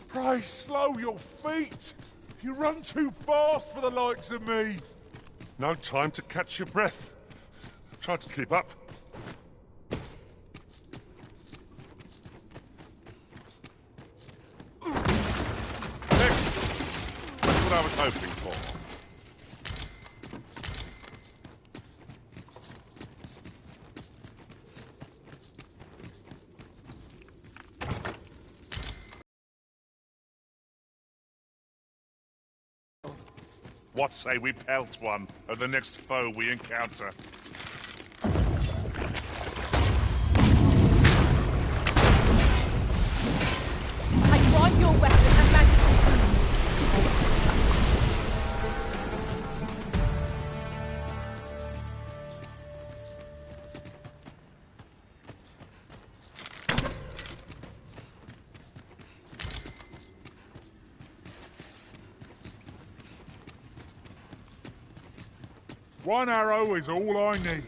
Speaker 1: Pray slow your feet! You run too fast for the likes of me!
Speaker 4: No time to catch your breath. Try to keep up. Yes! That's what I was hoping for. What say we pelt one of the next foe we encounter?
Speaker 11: I grant your weapon and magical boon.
Speaker 1: One arrow is all I need.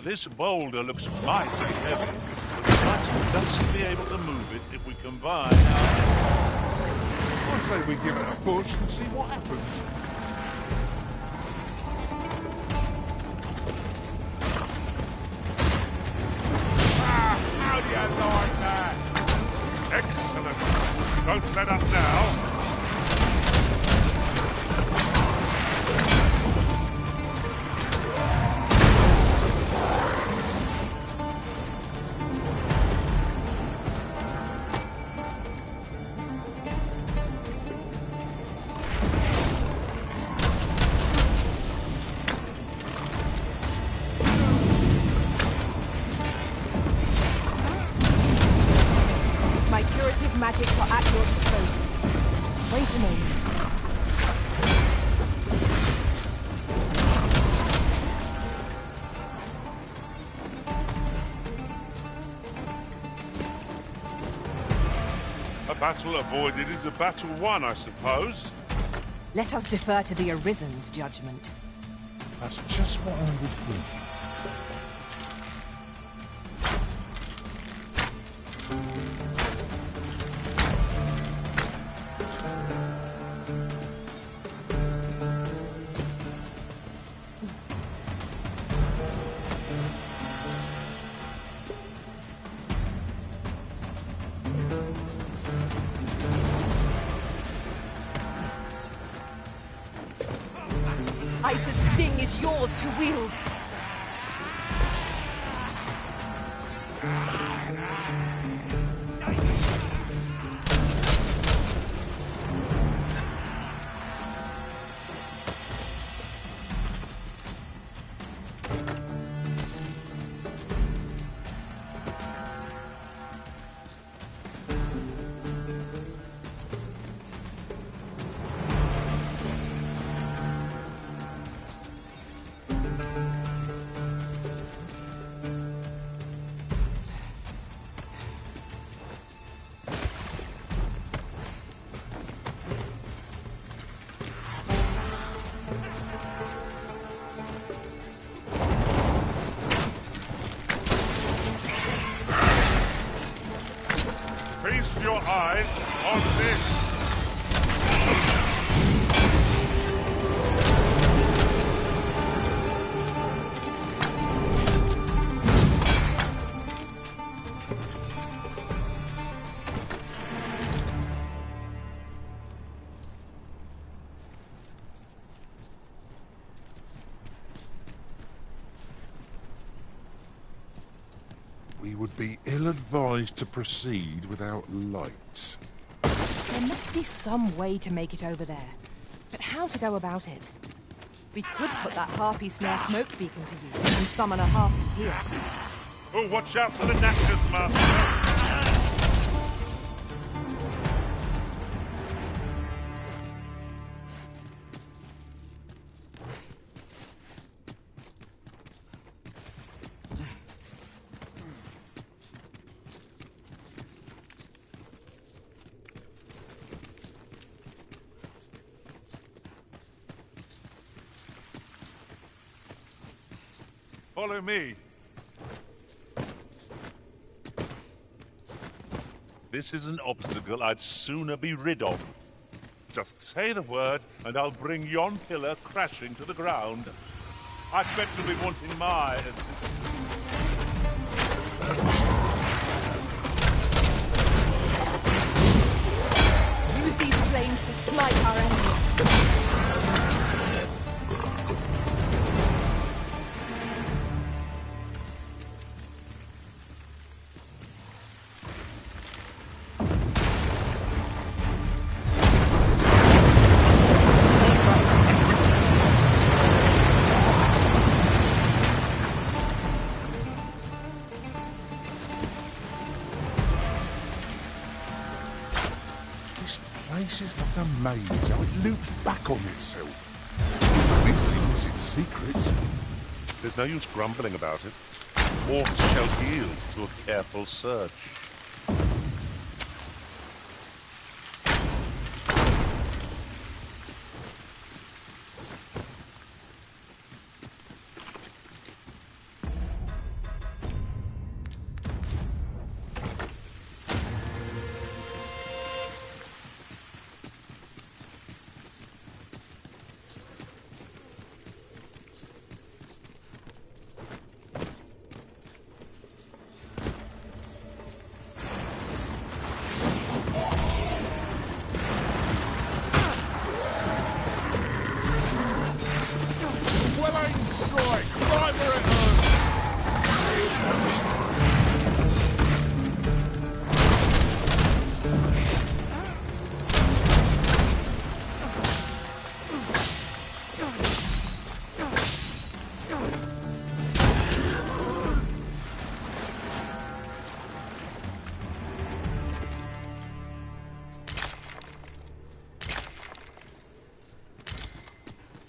Speaker 4: This boulder looks mighty heavy, but we might just be able to move it if we combine our efforts.
Speaker 1: I say we give it a push and see what happens.
Speaker 2: How do you like that?
Speaker 4: Excellent. Don't let up now.
Speaker 11: My curative magics are at your disposal. Wait a moment.
Speaker 4: A battle avoided is a battle won, I suppose.
Speaker 11: Let us defer to the Arisen's judgment.
Speaker 1: That's just what I was thinking.
Speaker 11: Ice's sting is yours to wield.
Speaker 2: bent on this.
Speaker 1: We would be ill-advised to proceed without lights.
Speaker 11: There must be some way to make it over there. But how to go about it? We could put that harpy snare smoke beacon to use and summon a harpy here.
Speaker 2: Oh, watch out for the knackers, Master! Follow me.
Speaker 4: This is an obstacle I'd sooner be rid of. Just say the word, and I'll bring yon pillar crashing to the ground. I expect you'll be wanting my assistance.
Speaker 11: Use these flames to smite our enemies.
Speaker 1: This is like a maze, how it loops back on itself. Big things, its secrets.
Speaker 4: There's no use grumbling about it. Orcs shall yield to a careful search.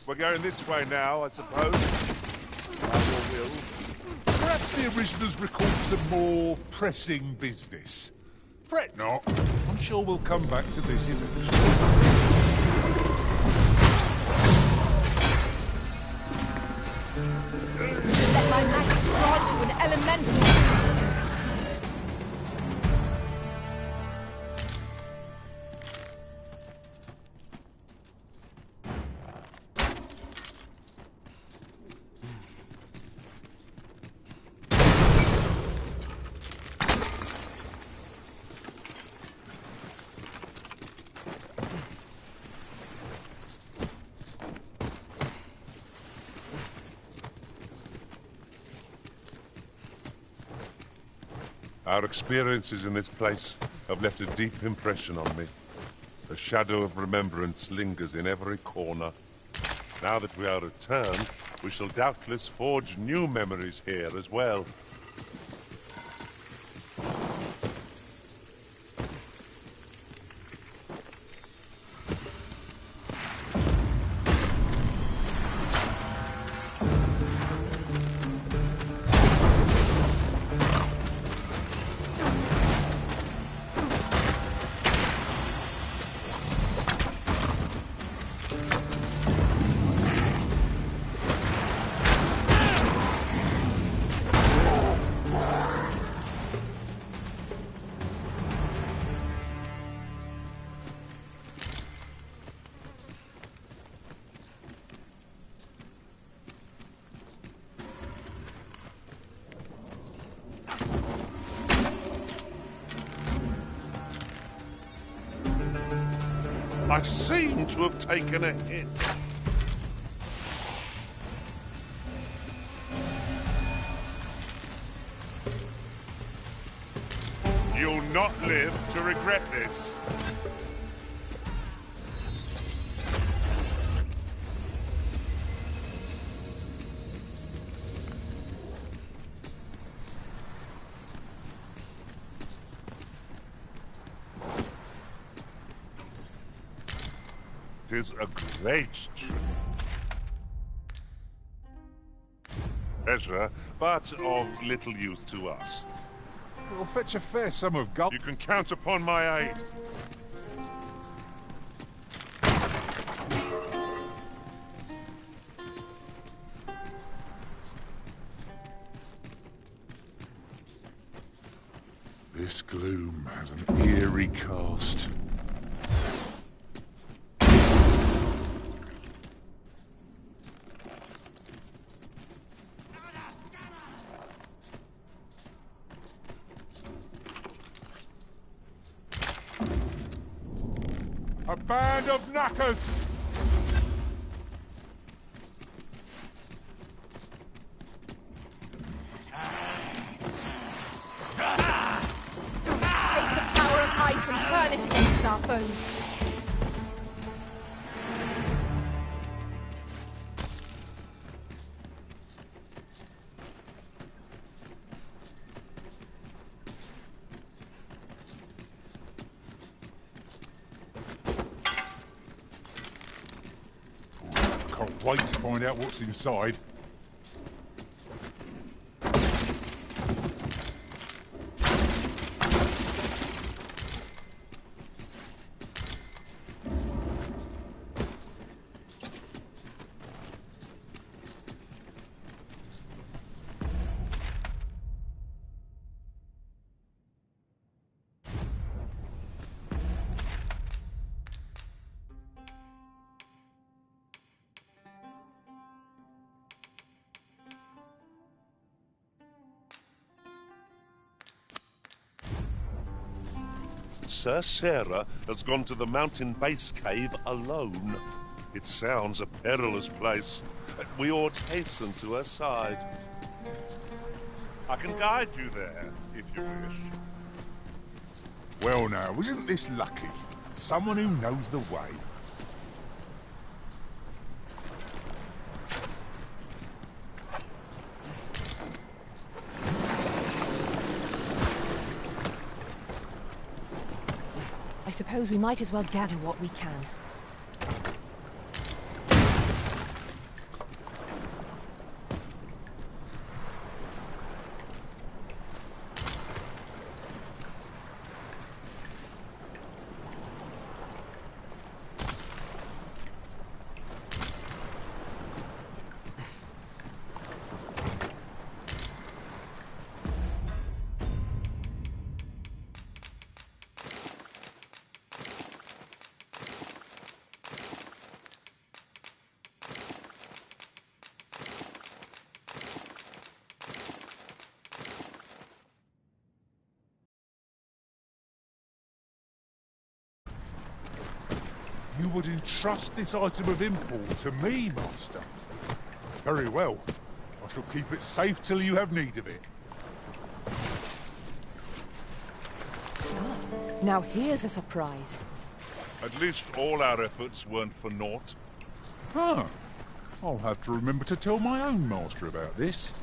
Speaker 2: We're going this way now, I suppose. By your will.
Speaker 1: Perhaps the Originals record some more pressing business. Fret not. I'm sure we'll come back to this eventually.
Speaker 11: Let my magic strike you an elemental.
Speaker 4: Our experiences in this place have left a deep impression on me. A shadow of remembrance lingers in every corner. Now that we are returned, we shall doubtless forge new memories here as well.
Speaker 2: I seem to have taken a hit. You'll not live to regret this. It is a great treasure, but of little use to us.
Speaker 1: It'll fetch a fair sum of gold.
Speaker 2: You can count upon my aid.
Speaker 1: This gloom has an eerie cast. A band of knackers!
Speaker 3: Take the power of ice and turn it against our foes.
Speaker 1: Can't wait to find out what's inside.
Speaker 2: Sir Sarah has gone to the mountain base cave alone. It sounds a perilous place. We ought hasten to her side. I can guide you there, if you wish.
Speaker 1: Well now, isn't this lucky? Someone who knows the way.
Speaker 11: I suppose we might as well gather what we can.
Speaker 1: You would entrust this item of import to me, Master? Very well. I shall keep it safe till you have need of it.
Speaker 11: Now here's a surprise.
Speaker 2: At least all our efforts weren't for naught.
Speaker 1: Huh. I'll have to remember to tell my own master about this.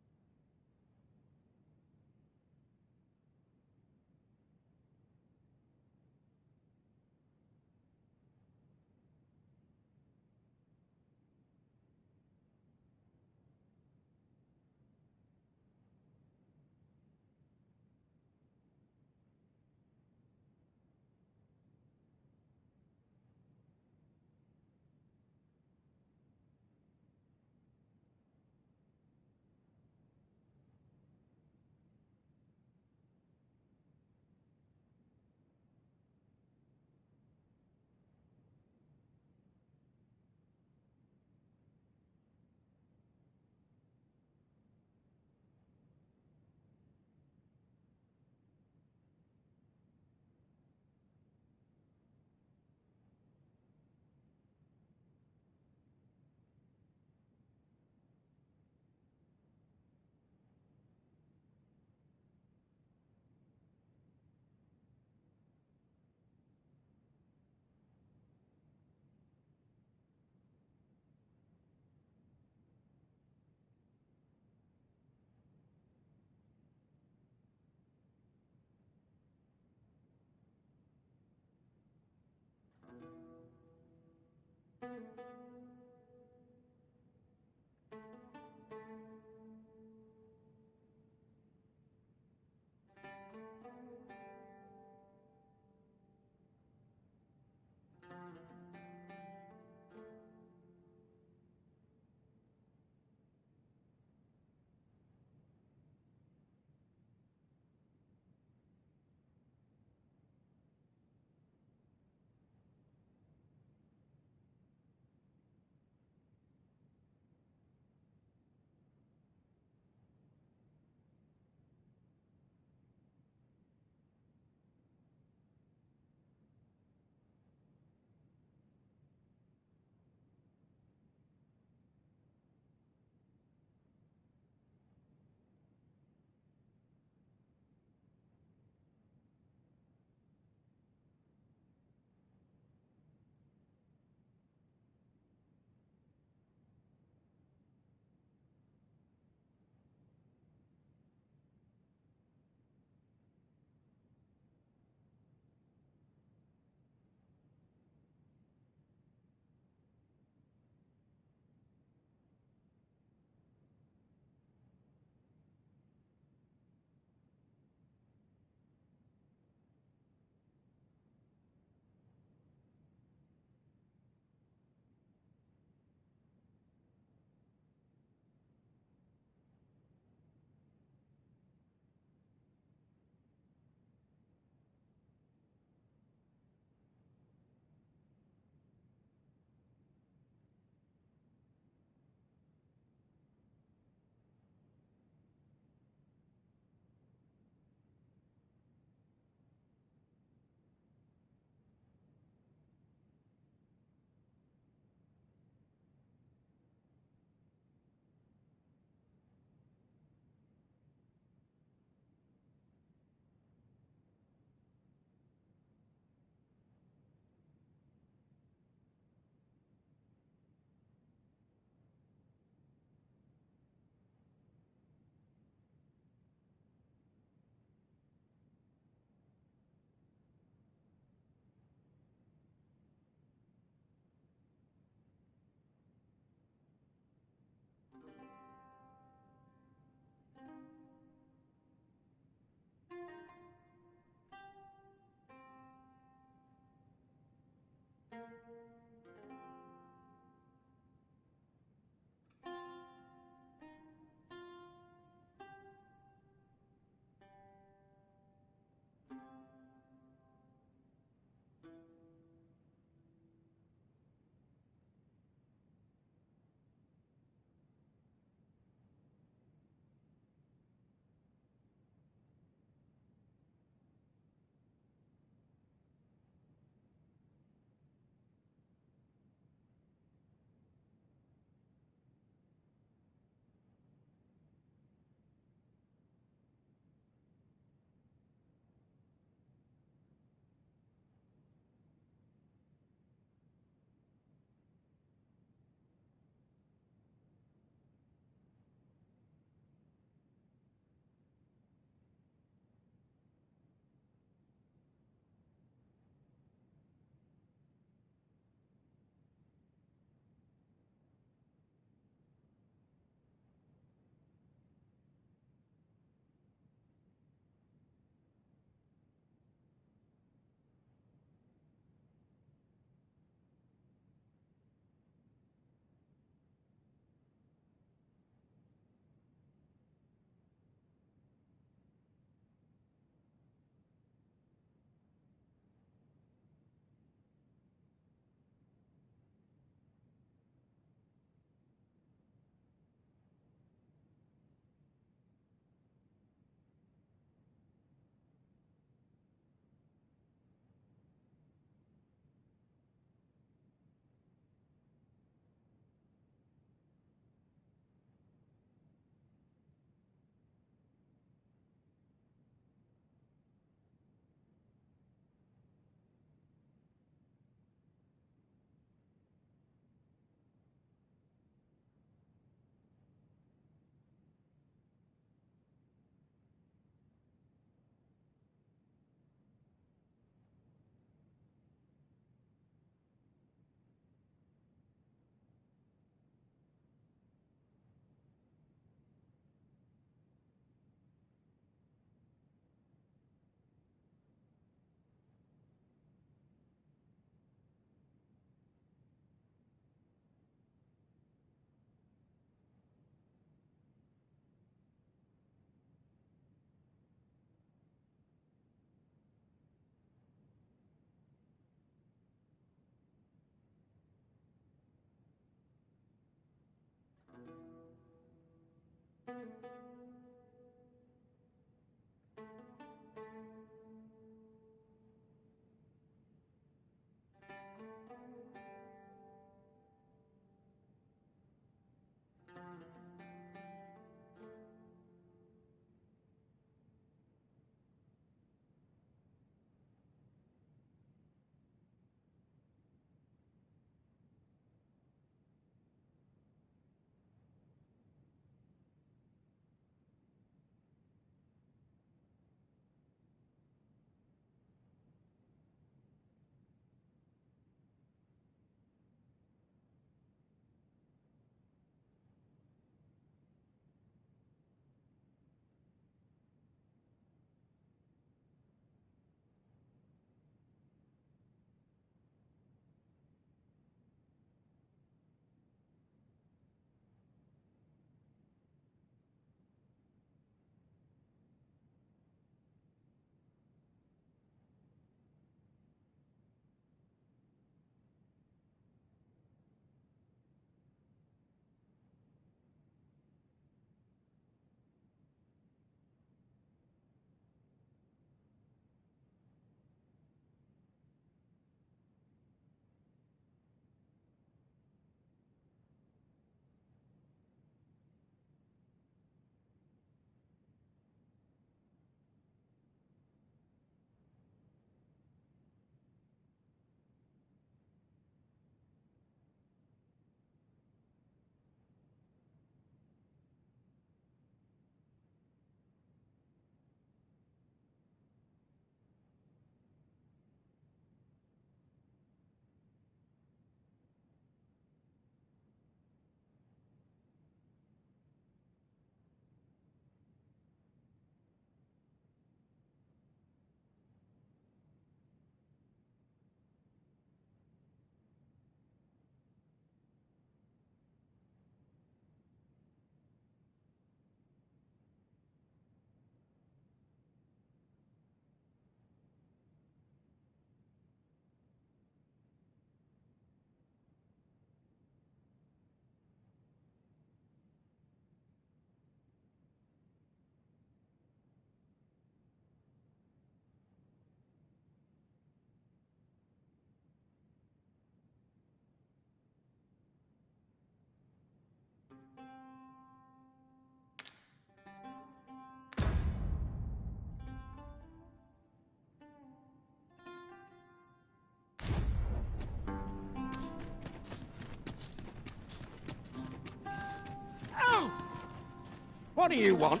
Speaker 14: What do you want?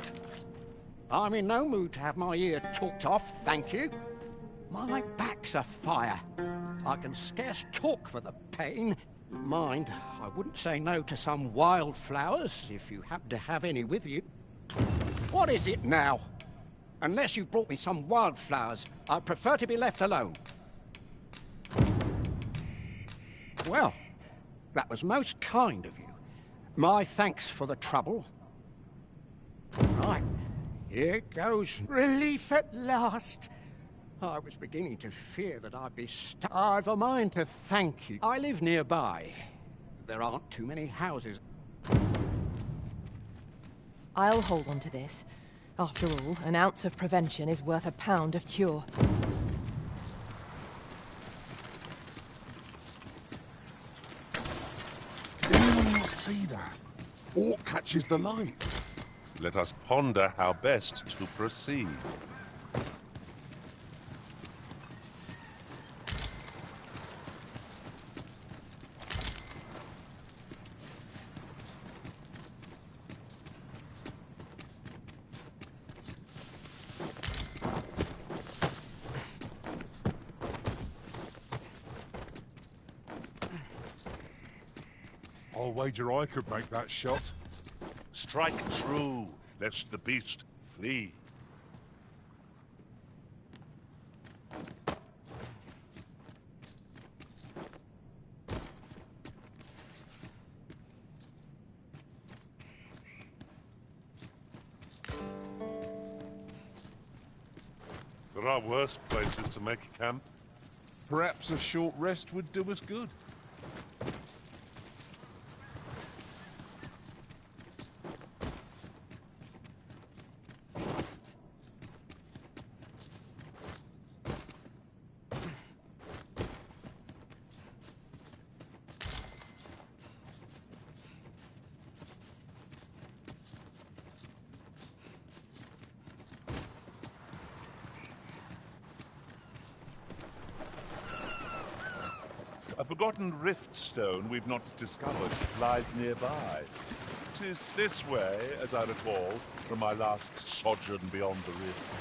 Speaker 14: I'm in no mood to have my ear talked off, thank you. My back's afire. I can scarce talk for the pain. Mind, I wouldn't say no to some wildflowers if you happen to have any with you. What is it now? Unless you brought me some wildflowers, I'd prefer to be left alone. Well, that was most kind of you. My thanks for the trouble. Right, here goes. Relief at last. I was beginning to fear that I'd be stuck. I've a mind to thank you. I live nearby. There aren't too many houses.
Speaker 11: I'll hold on to this. After all, an ounce of prevention is worth a pound of cure.
Speaker 4: Did anyone else see that? Or catches the light? Let us ponder how best to proceed.
Speaker 1: I'll wager I could make that shot.
Speaker 2: Strike true, lest the beast flee.
Speaker 4: There are worse places to make camp.
Speaker 1: Perhaps a short rest would do us good.
Speaker 2: A forgotten rift stone we've not discovered lies nearby. 'Tis this way, as I recall, from my last sojourn beyond the rift.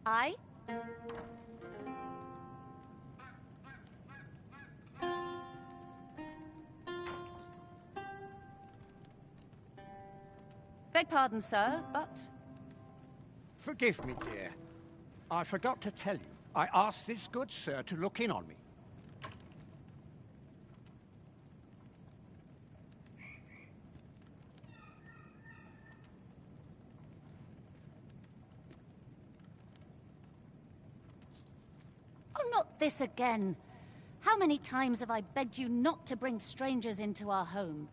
Speaker 15: I? Beg pardon, sir, but...
Speaker 14: Forgive me, dear. I forgot to tell you. I asked this good sir to look in on me.
Speaker 15: Oh, not this again. How many times have I begged you not to bring strangers into our home?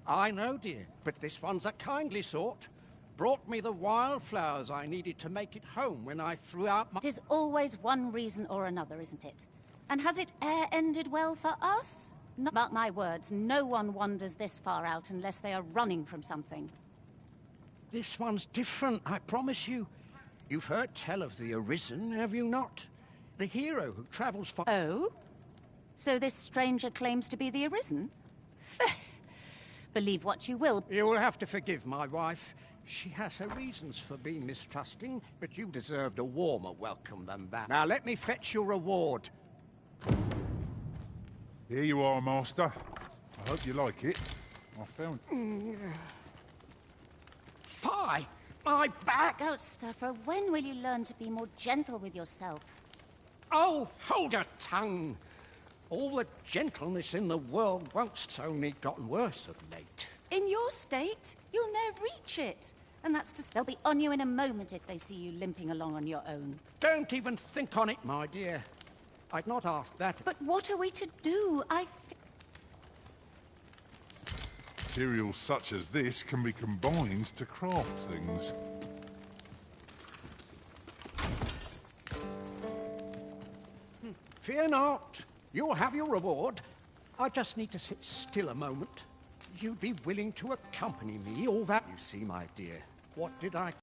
Speaker 14: I know, dear, but this one's a kindly sort. Brought me the wildflowers I needed to make it home when I threw out my...
Speaker 15: It is always one reason or another, isn't it? And has it ended well for us? No, mark my words, no one wanders this far out unless they are running from something.
Speaker 14: This one's different, I promise you. You've heard tell of the Arisen, have you not? The hero who travels far...
Speaker 15: Oh? So this stranger claims to be the Arisen? Believe what you will.
Speaker 14: You will have to forgive my wife. She has her reasons for being mistrusting, but you deserved a warmer welcome than that. Now let me fetch your reward.
Speaker 1: Here you are, Master. I hope you like it. I found...
Speaker 14: My back!
Speaker 15: Ghost stuffer, when will you learn to be more gentle with yourself?
Speaker 14: Oh, hold your tongue! All the gentleness in the world once only gotten worse of late.
Speaker 15: In your state, you'll ne'er reach it. And that's to... They'll be on you in a moment if they see you limping along on your own.
Speaker 14: Don't even think on it, my dear. I'd not ask that.
Speaker 15: But what are we to do?
Speaker 1: Materials such as this can be combined to craft things.
Speaker 14: Fear not. You'll have your reward. I just need to sit still a moment. You'd be willing to accompany me, all that... You see, my dear, what did I...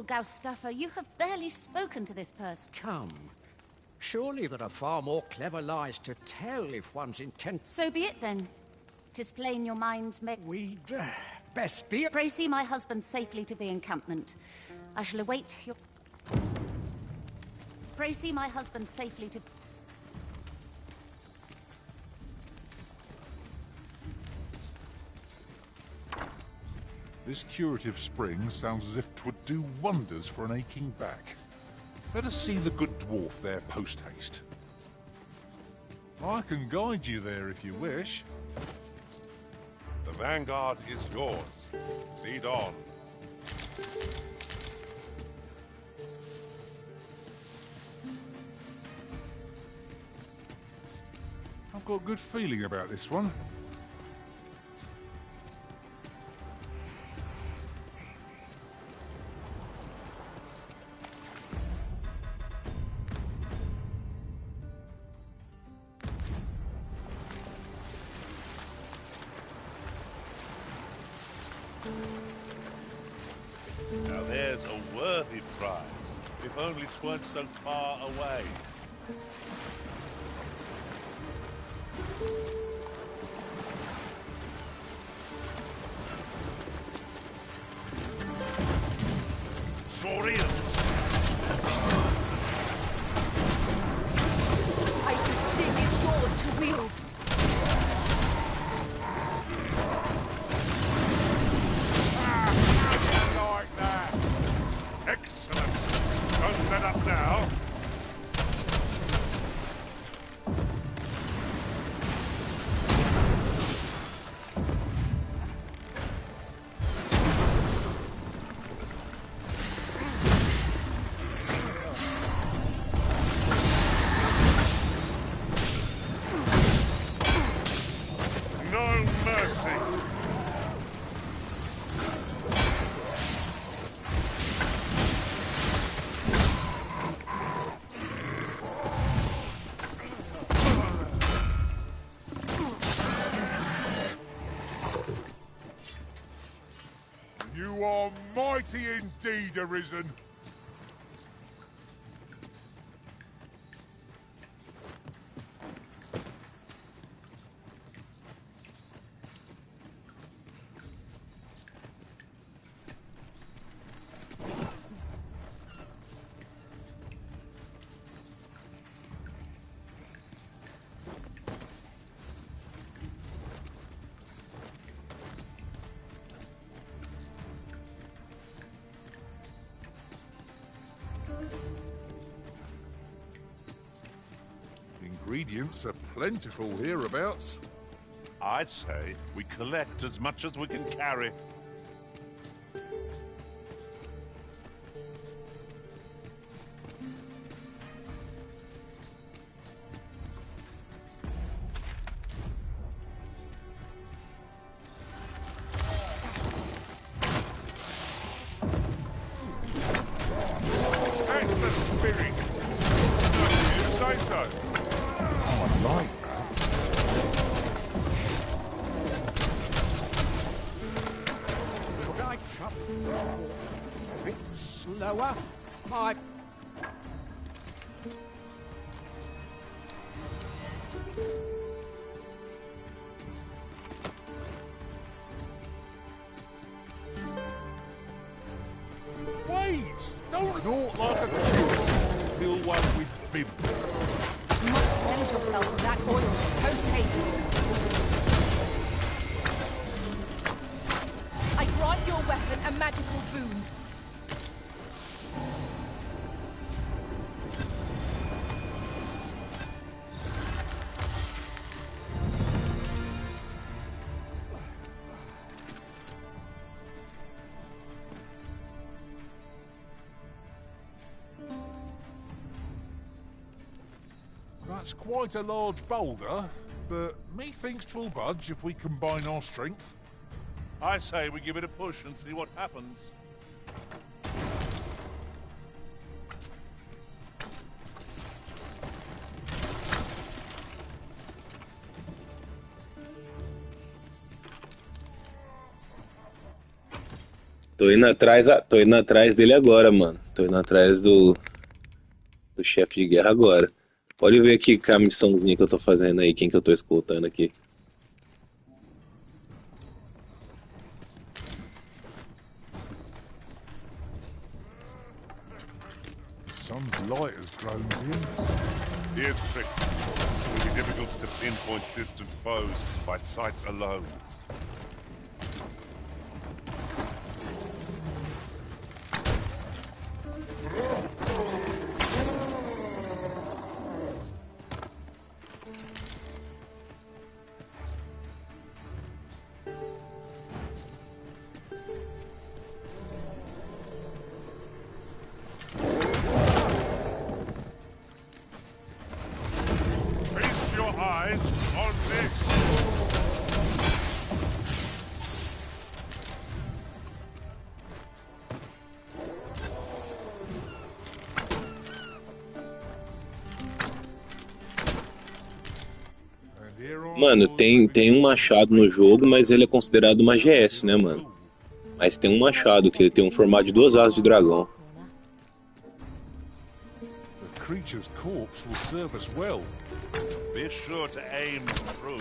Speaker 15: Ghost stuffer, you have barely spoken to this person.
Speaker 14: Come. Surely there are far more clever lies to tell if one's intent...
Speaker 15: So be it, then. 'Tis plain your mind may...
Speaker 14: We'd best be...
Speaker 15: Pray see my husband safely to the encampment. I shall await your... Pray see my husband safely to...
Speaker 1: This curative spring sounds as if 'twould do wonders for an aching back. Let us see the good dwarf there post-haste. I can guide you there if you wish.
Speaker 4: The vanguard is yours. Lead on.
Speaker 1: I've got a good feeling about this one.
Speaker 2: Now there's a worthy prize, if only 'tweren't so far away. Saurians!
Speaker 3: Ice's sting is yours to wield.
Speaker 2: Like that! Excellent! Don't let up now! No mercy! You are mighty indeed, Arisen.
Speaker 1: Ingredients are plentiful hereabouts.
Speaker 2: I'd say we collect as much as we can carry. That's the spirit! You say so?
Speaker 1: Oh, I like that.
Speaker 14: Could I trouble a bit slower? My...
Speaker 1: Wait! Don't naught like a cute. Fill one with bib.
Speaker 3: You must cleanse yourself of that oil. Post haste.
Speaker 11: magical boon.
Speaker 1: That's quite a large boulder, but methinks 'twill budge if we combine our strength.
Speaker 2: I say we give it a push and see what happens.
Speaker 16: Tô indo atrás dele agora, mano. Tô indo atrás do chefe de guerra agora. Pode ver aqui com a missãozinha que eu tô fazendo aí, quem que eu tô escoltando aqui.
Speaker 1: Some light has grown dim.
Speaker 2: Here's trick. It will be difficult to pinpoint distant foes by sight alone. Feast your eyes on this.
Speaker 16: Mano, tem um machado no jogo, mas ele é considerado uma GS, né, mano? Mas tem um machado que ele tem um formato de 2 asas de dragão.
Speaker 1: The creature's corpse will serve us well.
Speaker 2: Be sure to aim through.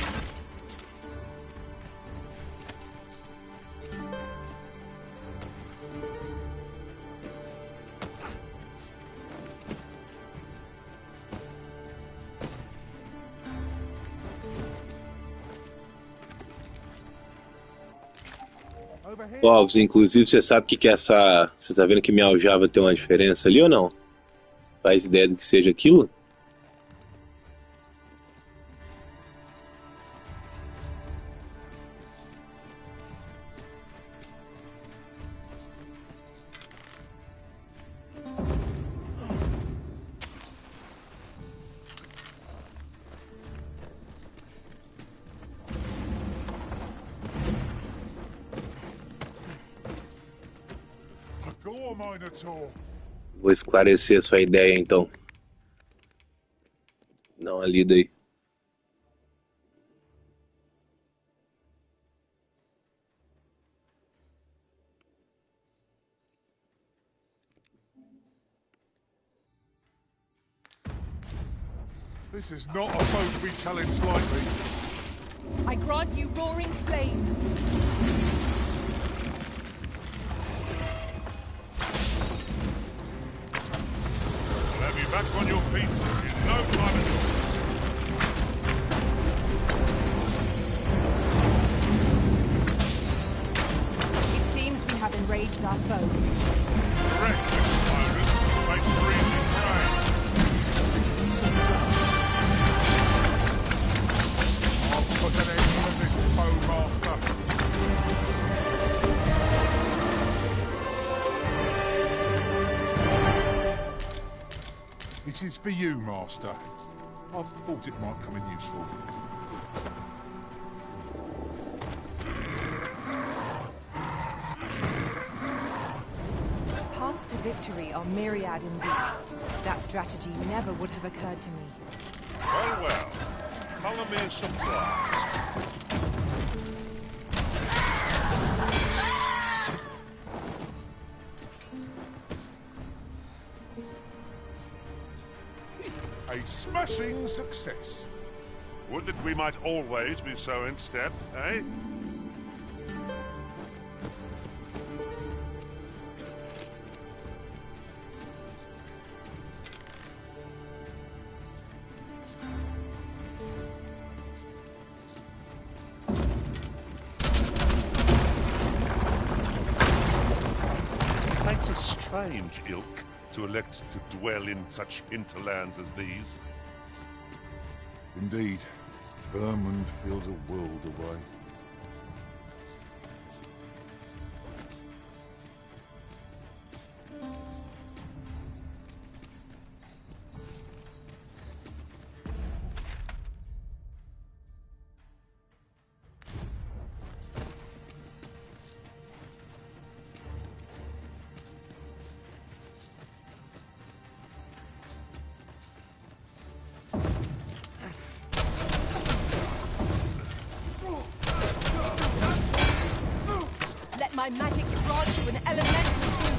Speaker 16: Alves, inclusive, você sabe o que é essa... Você tá vendo que minha aljava tem uma diferença ali ou não? Faz ideia do que seja aquilo?
Speaker 1: Go, Minotaur.
Speaker 16: Vou esclarecer a sua ideia, então. Dá uma lida aí.
Speaker 1: This is not a foe to be challenged lightly.
Speaker 11: I grant you roaring flame.
Speaker 2: We'll have you back on your feet in no time at all.
Speaker 11: It seems we have enraged our foe.
Speaker 2: Correct, opponents. Make breathing rain.
Speaker 1: I'll put an end to this foe, Master. This is for you, Master. I thought it might come in useful.
Speaker 11: Paths to victory are myriad indeed. That strategy never would have occurred to me.
Speaker 2: Well, well. Colour me surprised.
Speaker 1: A smashing success.
Speaker 2: Would that we might always be so in step, eh? strange ilk to elect to dwell in such hinterlands as these.
Speaker 1: Indeed, Vermund feels a world away.
Speaker 11: Let my magics grant you an elemental boon.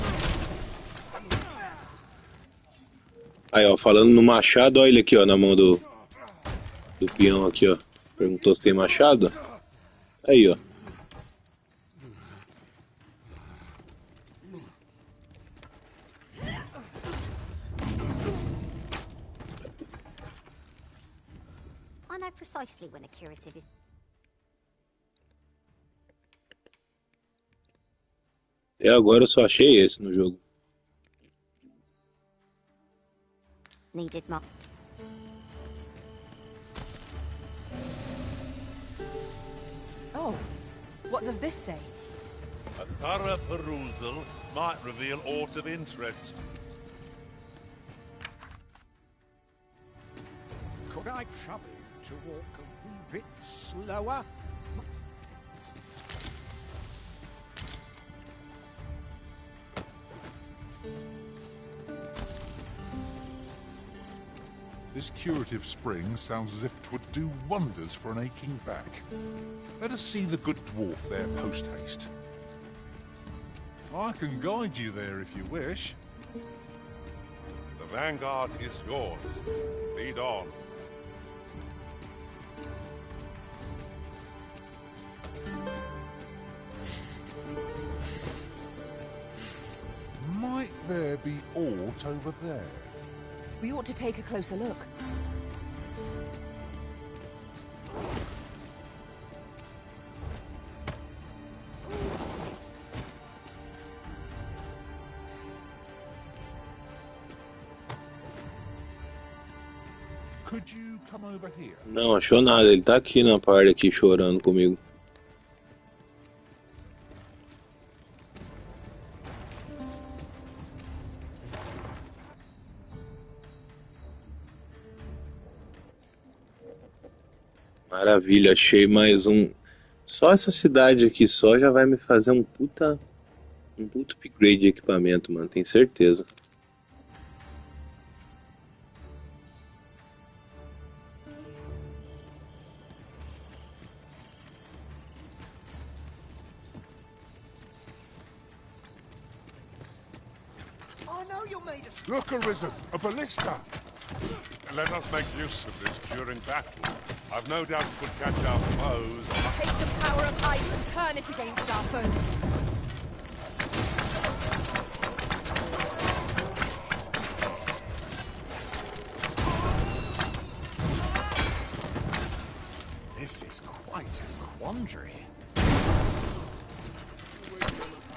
Speaker 16: Aí, ó, falando no machado, olha ele aqui, ó, na mão do peão aqui, ó. Perguntou se tem machado. Aí, ó.
Speaker 17: I know precisely when a curative is...
Speaker 16: Até agora eu só achei esse no jogo.
Speaker 17: Needed more.
Speaker 11: Oh, what does this say?
Speaker 2: A thorough perusal might reveal aught of interest.
Speaker 14: Could I trouble you to walk a wee bit slower?
Speaker 1: This curative spring sounds as if 'twould do wonders for an aching back. Let us see the good dwarf there post-haste. I can guide you there if you wish.
Speaker 4: The vanguard is yours. Lead on.
Speaker 1: Might there be aught over there?
Speaker 11: We ought to take a closer look.
Speaker 1: Could you come over here?
Speaker 16: Não achou nada, ele tá aqui na parte aqui chorando comigo. Maravilha, achei mais um. Só essa cidade aqui só já vai me fazer um puta upgrade de equipamento, mano, tenho certeza.
Speaker 1: Look, Arisen, a ballista!
Speaker 4: Let us make use of this during battle. I've no doubt it would catch our foes.
Speaker 11: Take the power of ice and turn it against our foes.
Speaker 8: This is quite a quandary.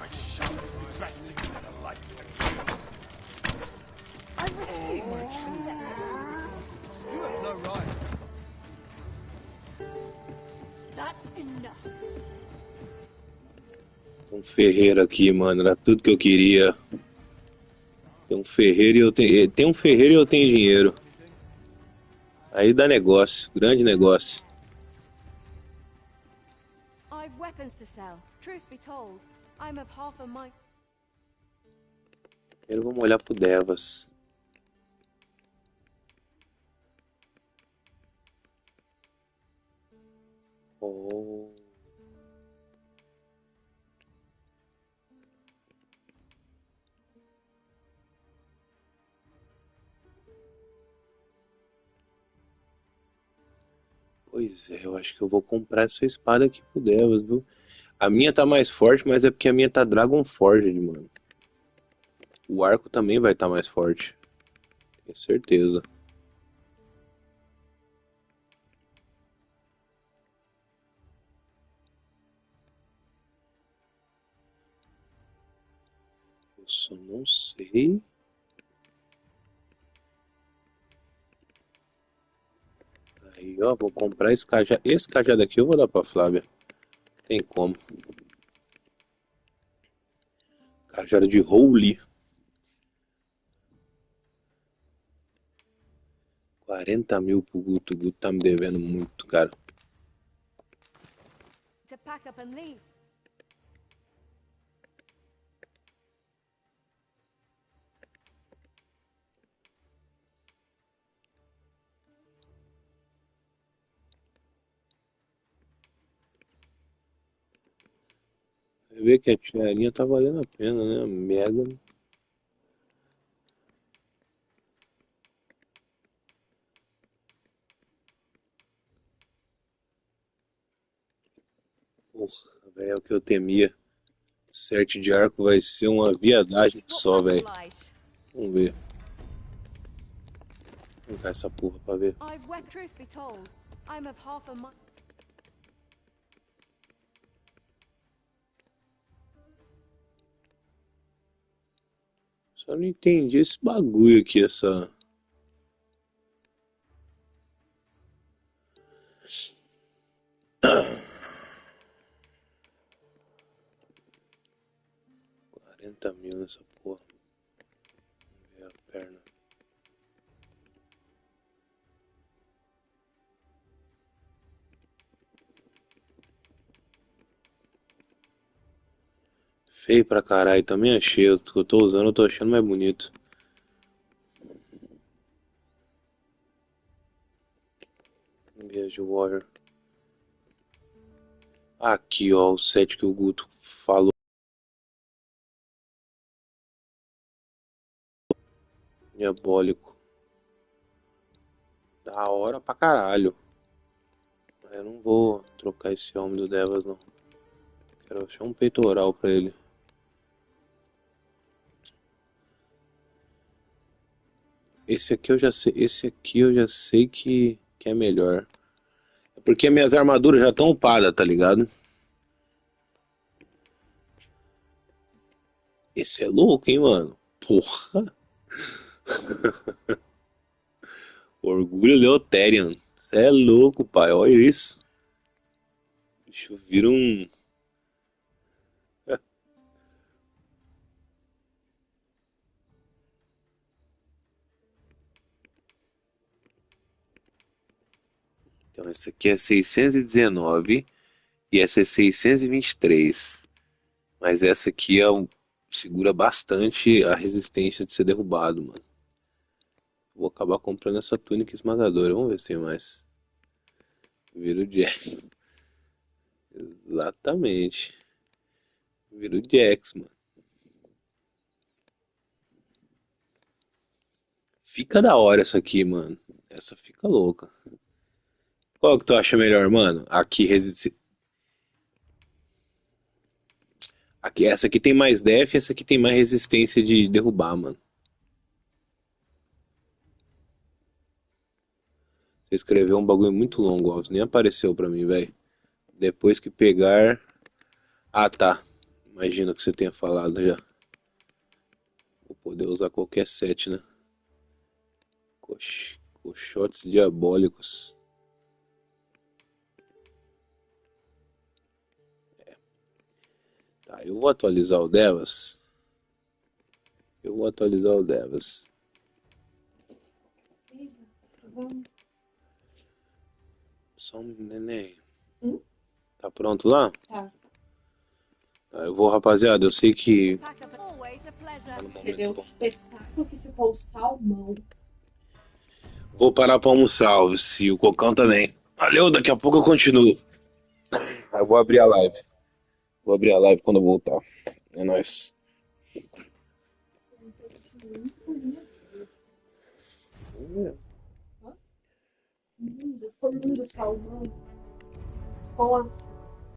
Speaker 8: I shan't be resting with the likes of you.
Speaker 3: I refuse.
Speaker 9: You have no right.
Speaker 3: That's enough.
Speaker 16: Um ferreiro aqui, mano, era tudo que eu queria. Tem um ferreiro e eu tenho. Tem um ferreiro e eu tenho dinheiro. Aí dá negócio, grande negócio.
Speaker 3: I've weapons to sell. Truth be told, I'm of half a mind.
Speaker 16: Primeiro vamos olhar pro Devas. Oh. Pois é, eu acho que eu vou comprar essa espada aqui pro Devas, viu? A minha tá mais forte, mas é porque a minha tá Dragon Forged, mano. O arco também vai estar mais forte. Tenho certeza. Eu só não sei. Aí, ó, vou comprar esse cajado. Esse cajado aqui eu vou dar pra Flávia. Tem como. Cajado de Holy. 40 mil pro Guto. O Guto tá me devendo muito, cara.
Speaker 3: To pack up and leave.
Speaker 16: Você vê que a tiarinha tá valendo a pena, né? Merda. Porra, velho, é o que eu temia. Certo de arco vai ser uma viadagem só, velho. Vamos ver. Vamos cá essa porra pra ver.
Speaker 3: I've wept. Truth be told, I'm of half a mind.
Speaker 16: Só não entendi esse bagulho aqui, essa... $40 mil nessa porra. Vamos ver a perna. Feio pra caralho, também achei. O que eu tô usando, eu tô achando mais bonito. Engage Warrior. Aqui, ó, o set que o Guto falou. Diabólico. Da hora pra caralho. Eu não vou trocar esse homem do Devas, não. Quero achar um peitoral pra ele. Esse aqui eu já sei. Esse aqui eu já sei que é melhor. É porque minhas armaduras já estão upadas, tá ligado? Esse é louco, hein, mano? Porra! Orgulho Leotherian. Cê é louco, pai. Olha isso. Deixa eu vir um... Então, essa aqui é 619 e essa é 623. Mas essa aqui segura bastante a resistência de ser derrubado, mano. Vou acabar comprando essa túnica esmagadora. Vamos ver se tem mais. Vira o Jax. Exatamente. Vira o Jax, mano. Fica da hora essa aqui, mano. Essa fica louca. Qual que tu acha melhor, mano? Aqui, essa aqui tem mais def, essa aqui tem mais resistência de derrubar, mano. Você escreveu um bagulho muito longo, Alves. Nem apareceu pra mim, velho. Depois que pegar... Ah, tá. Imagina que você tenha falado já. Vou poder usar qualquer set, né? Coxotes diabólicos. Tá, eu vou atualizar o Devas. Só um neném. Tá pronto lá?
Speaker 18: Tá.
Speaker 16: Tá, eu vou, rapaziada. Eu sei que...
Speaker 18: Você deu um espetáculo que ficou o salmão.
Speaker 16: Vou parar pra almoçar, Alves. E o Cocão também. Valeu, daqui a pouco eu continuo. Eu vou abrir a live. Vou abrir a live quando eu voltar. É nóis.
Speaker 18: Foi lindo o salmão. Com a